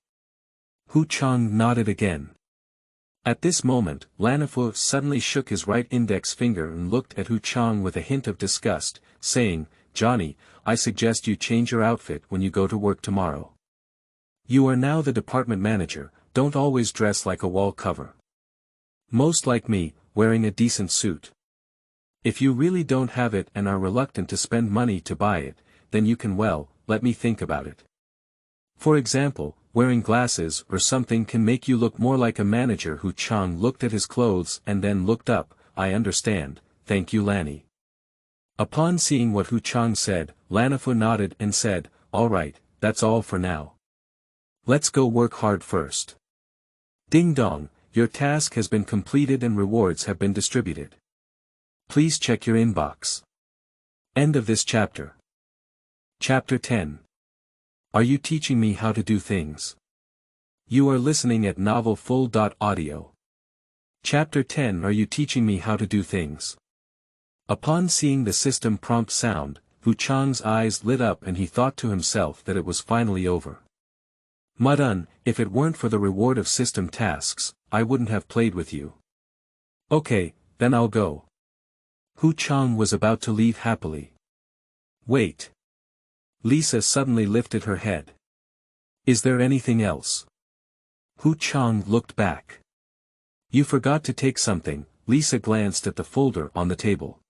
Hu Qiang nodded again. At this moment, Lanafo suddenly shook his right index finger and looked at Hu Qiang with a hint of disgust, saying, Johnny, I suggest you change your outfit when you go to work tomorrow. You are now the department manager, don't always dress like a wall cover. Most like me, wearing a decent suit. If you really don't have it and are reluctant to spend money to buy it, then you can let me think about it. For example, wearing glasses or something can make you look more like a manager. Hu Qiang looked at his clothes and then looked up, I understand, thank you Lanny. Upon seeing what Hu Qiang said, Lanafo nodded and said, all right, that's all for now. Let's go work hard first. Ding dong, your task has been completed and rewards have been distributed. Please check your inbox. End of this chapter. Chapter 10. Are you teaching me how to do things? You are listening at novelfull.audio. Chapter 10. Are you teaching me how to do things? Upon seeing the system prompt sound, Hu Qiang's eyes lit up and he thought to himself that it was finally over. Mudun, if it weren't for the reward of system tasks, I wouldn't have played with you. Okay, then I'll go. Hu Qiang was about to leave happily. Wait. Lisa suddenly lifted her head. Is there anything else? Hu Qiang looked back. You forgot to take something. Lisa glanced at the folder on the table.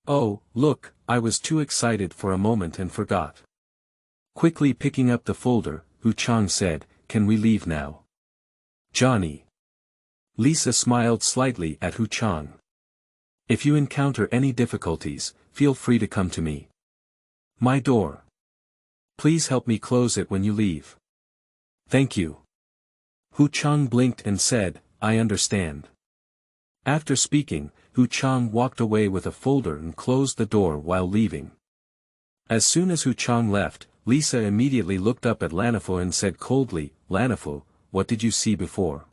Oh, look, I was too excited for a moment and forgot. Quickly picking up the folder, Qiang said, can we leave now? Johnny. Lisa smiled slightly at Qiang. If you encounter any difficulties, feel free to come to me. My door. Please help me close it when you leave. Thank you. Qiang blinked and said, I understand. After speaking, Qiang walked away with a folder and closed the door while leaving. As soon as Qiang left, Lisa immediately looked up at Lanifo and said coldly, Lanifo, what did you see before?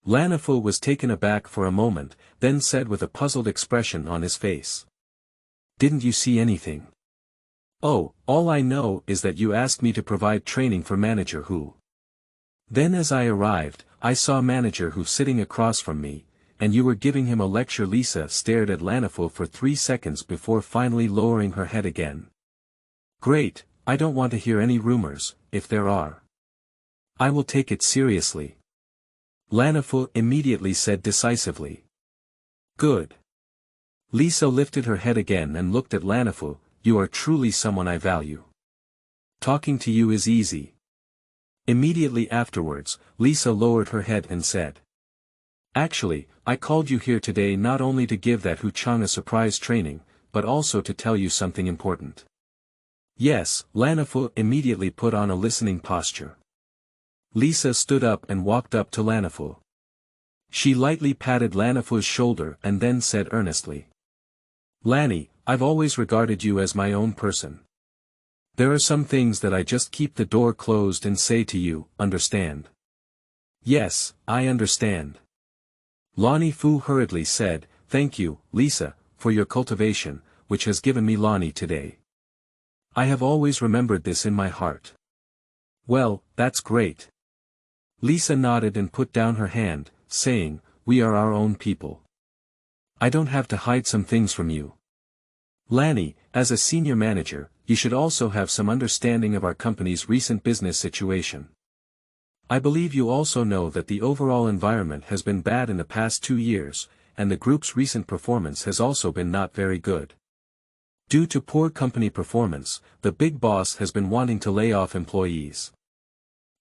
Lanifo was taken aback for a moment, then said with a puzzled expression on his face. Didn't you see anything? Oh, all I know is that you asked me to provide training for Manager Hu. Then as I arrived, I saw Manager Hu sitting across from me, and you were giving him a lecture. Lisa stared at Lanifo for 3 seconds before finally lowering her head again. Great, I don't want to hear any rumors, if there are. I will take it seriously. Lanifo immediately said decisively. Good. Lisa lifted her head again and looked at Lanifo, you are truly someone I value. Talking to you is easy. Immediately afterwards, Lisa lowered her head and said. Actually, I called you here today not only to give that Qiang a surprise training, but also to tell you something important. Yes, Lanifo immediately put on a listening posture. Lisa stood up and walked up to Lanifo. She lightly patted Lanifo's shoulder and then said earnestly. Lanny, I've always regarded you as my own person. There are some things that I just keep the door closed and say to you, understand? Yes, I understand. Lonnie Fu hurriedly said, thank you, Lisa, for your cultivation, which has given me Lonnie today. I have always remembered this in my heart. Well, that's great. Lisa nodded and put down her hand, saying, we are our own people. I don't have to hide some things from you. Lanny, as a senior manager, you should also have some understanding of our company's recent business situation. I believe you also know that the overall environment has been bad in the past 2 years, and the group's recent performance has also been not very good. Due to poor company performance, the big boss has been wanting to lay off employees.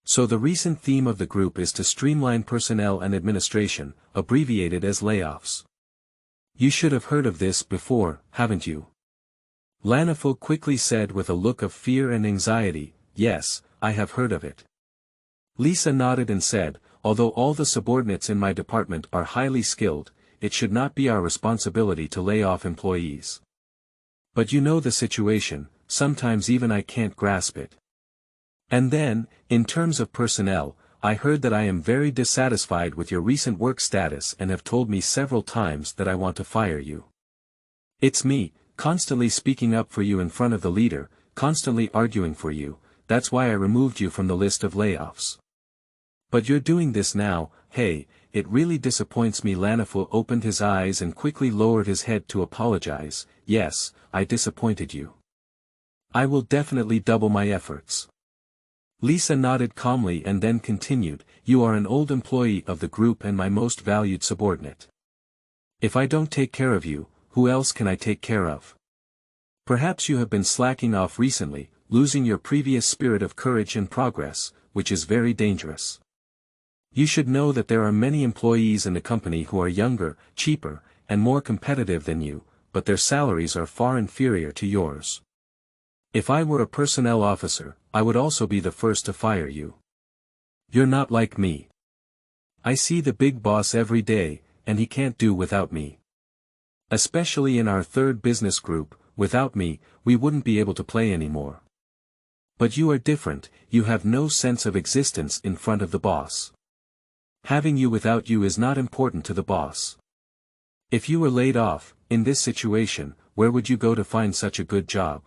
So the recent theme of the group is to streamline personnel and administration, abbreviated as layoffs. You should have heard of this before, haven't you? Lanifo quickly said with a look of fear and anxiety, yes, I have heard of it. Lisa nodded and said, although all the subordinates in my department are highly skilled, it should not be our responsibility to lay off employees. But you know the situation, sometimes even I can't grasp it. And then, in terms of personnel, I heard that I am very dissatisfied with your recent work status and have told me several times that I want to fire you. It's me, constantly speaking up for you in front of the leader, constantly arguing for you, that's why I removed you from the list of layoffs. But you're doing this now, hey, it really disappoints me. Lanifo opened his eyes and quickly lowered his head to apologize, yes, I disappointed you. I will definitely double my efforts. Lisa nodded calmly and then continued, you are an old employee of the group and my most valued subordinate. If I don't take care of you, who else can I take care of? Perhaps you have been slacking off recently, losing your previous spirit of courage and progress, which is very dangerous. You should know that there are many employees in the company who are younger, cheaper, and more competitive than you, but their salaries are far inferior to yours. If I were a personnel officer, I would also be the first to fire you. You're not like me. I see the big boss every day, and he can't do without me. Especially in our third business group, without me, we wouldn't be able to play anymore. But you are different, you have no sense of existence in front of the boss. Having you without you is not important to the boss. If you were laid off, in this situation, where would you go to find such a good job?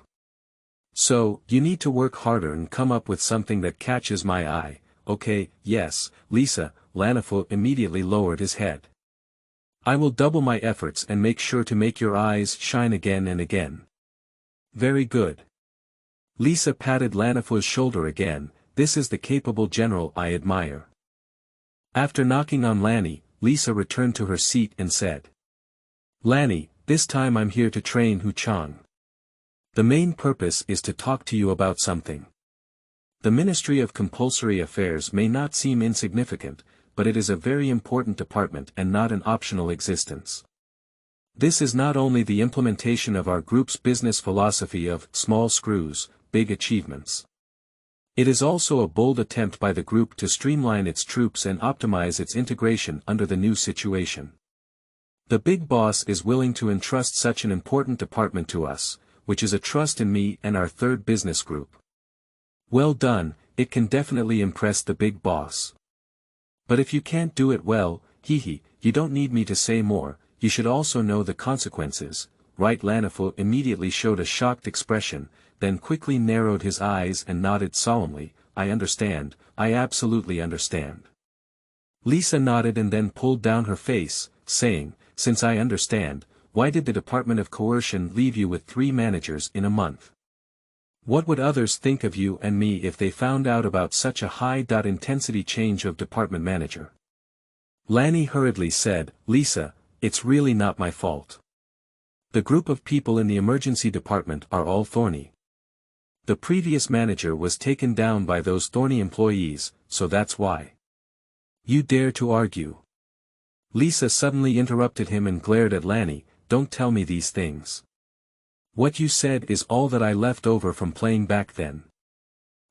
So, you need to work harder and come up with something that catches my eye, okay, yes, Lisa. Lanifo immediately lowered his head. I will double my efforts and make sure to make your eyes shine again and again. Very good. Lisa patted Lanifo's shoulder again, this is the capable general I admire. After knocking on Lanny, Lisa returned to her seat and said. Lanny, this time I'm here to train Qiang. The main purpose is to talk to you about something. The Ministry of Compulsory Affairs may not seem insignificant, but it is a very important department and not an optional existence. This is not only the implementation of our group's business philosophy of small screws, big achievements. It is also a bold attempt by the group to streamline its troops and optimize its integration under the new situation. The big boss is willing to entrust such an important department to us, which is a trust in me and our third business group. Well done, it can definitely impress the big boss. But if you can't do it well, you don't need me to say more, you should also know the consequences, right? Lanifo immediately showed a shocked expression, then quickly narrowed his eyes and nodded solemnly. I understand, I absolutely understand. Lisa nodded and then pulled down her face, saying, since I understand, why did the Department of Coercion leave you with 3 managers in a month? What would others think of you and me if they found out about such a high-intensity change of department manager? Lanny hurriedly said, Lisa, it's really not my fault. The group of people in the emergency department are all thorny. The previous manager was taken down by those thorny employees, so that's why. You dare to argue? Lisa suddenly interrupted him and glared at Lanny, don't tell me these things. What you said is all that I left over from playing back then.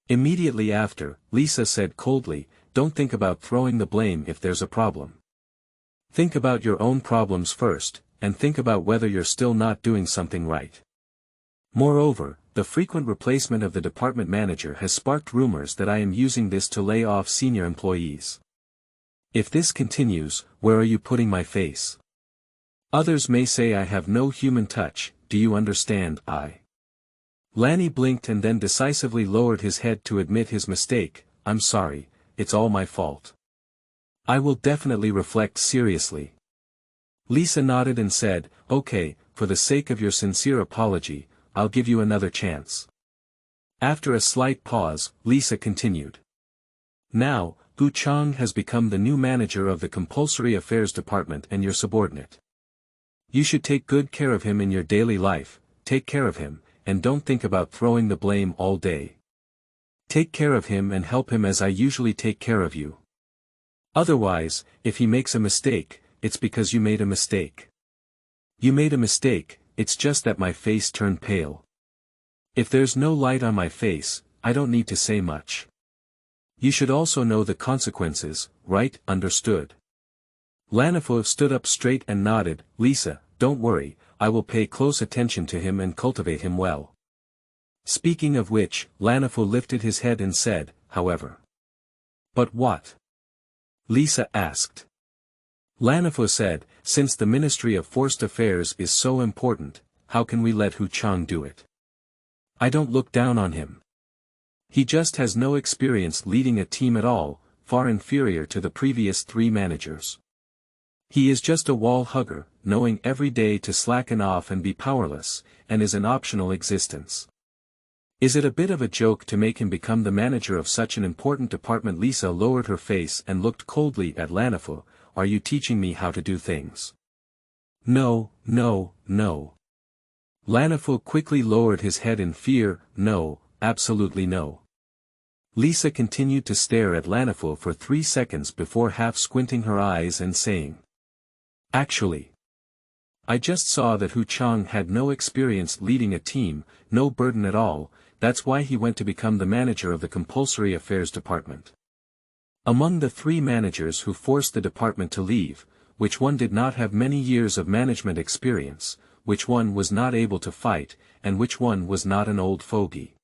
Immediately after, Lisa said coldly, don't think about throwing the blame if there's a problem. Think about your own problems first, and think about whether you're still not doing something right. Moreover, the frequent replacement of the department manager has sparked rumors that I am using this to lay off senior employees. If this continues, where are you putting my face? Others may say I have no human touch, do you understand? Lanny blinked and then decisively lowered his head to admit his mistake. I'm sorry, it's all my fault. I will definitely reflect seriously. Lisa nodded and said, okay, for the sake of your sincere apology, I'll give you another chance. After a slight pause, Lisa continued. Now, Qiang has become the new manager of the Compulsory Affairs Department and your subordinate. You should take good care of him in your daily life, take care of him, and don't think about throwing the blame all day. Take care of him and help him as I usually take care of you. Otherwise, if he makes a mistake, it's because you made a mistake. You made a mistake, it's just that my face turned pale. If there's no light on my face, I don't need to say much. You should also know the consequences, right? Understood. Lanifo stood up straight and nodded, Lisa, don't worry, I will pay close attention to him and cultivate him well. Speaking of which, Lanifo lifted his head and said, however. But what? Lisa asked. Lanifo said, since the Ministry of Forced Affairs is so important, how can we let Qiang do it? I don't look down on him. He just has no experience leading a team at all, far inferior to the previous 3 managers. He is just a wall hugger, knowing every day to slacken off and be powerless, and is an optional existence. Is it a bit of a joke to make him become the manager of such an important department? Lisa lowered her face and looked coldly at Lanifo, are you teaching me how to do things? No, no, no. Lanifo quickly lowered his head in fear, no, absolutely no. Lisa continued to stare at Lanifo for 3 seconds before half squinting her eyes and saying. Actually, I just saw that Qiang had no experience leading a team, no burden at all, that's why he went to become the manager of the Compulsory Affairs Department. Among the 3 managers who forced the department to leave, which one did not have many years of management experience, which one was not able to fight, and which one was not an old fogey.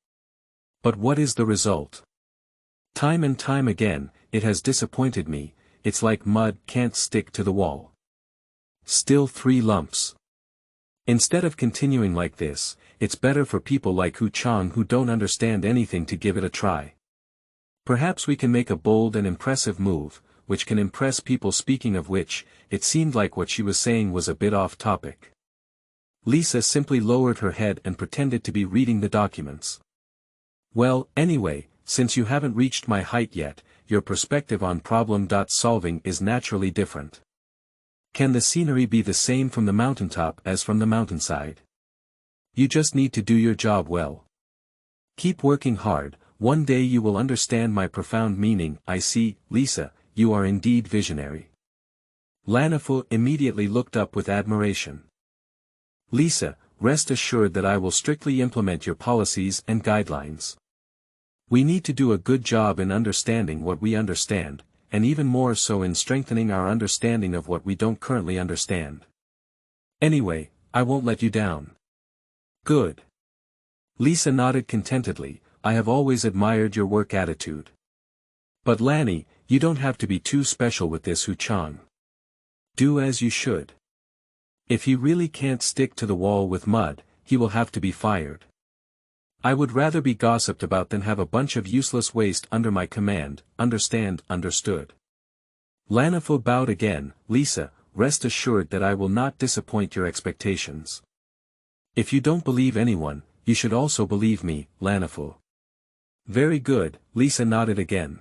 But what is the result? Time and time again, it has disappointed me, it's like mud can't stick to the wall. Still 3 lumps. Instead of continuing like this, it's better for people like Qiang who don't understand anything to give it a try. Perhaps we can make a bold and impressive move, which can impress people. Speaking of which, it seemed like what she was saying was a bit off topic. Lisa simply lowered her head and pretended to be reading the documents. Well, anyway, since you haven't reached my height yet, your perspective on problem solving is naturally different. Can the scenery be the same from the mountaintop as from the mountainside? You just need to do your job well. Keep working hard, one day you will understand my profound meaning. I see, Lisa, you are indeed visionary. Lanifu immediately looked up with admiration. Lisa, rest assured that I will strictly implement your policies and guidelines. We need to do a good job in understanding what we understand, and even more so in strengthening our understanding of what we don't currently understand. Anyway, I won't let you down. Good. Lisa nodded contentedly. I have always admired your work attitude. But Lanny, you don't have to be too special with this Qiang. Do as you should. If he really can't stick to the wall with mud, he will have to be fired. I would rather be gossiped about than have a bunch of useless waste under my command. Understand? Understood. Lanifu bowed again. Lisa, rest assured that I will not disappoint your expectations. If you don't believe anyone, you should also believe me, Lanifu. Very good, Lisa nodded again.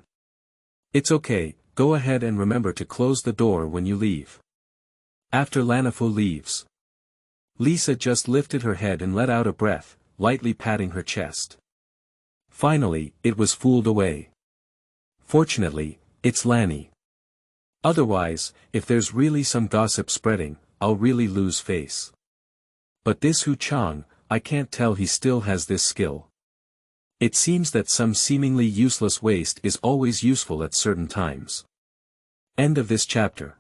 It's okay, go ahead and remember to close the door when you leave. After Lanifu leaves, Lisa just lifted her head and let out a breath, lightly patting her chest. Finally, it was fooled away. Fortunately, it's Lanny. Otherwise, if there's really some gossip spreading, I'll really lose face. But this Qiang, I can't tell he still has this skill. It seems that some seemingly useless waste is always useful at certain times. End of this chapter.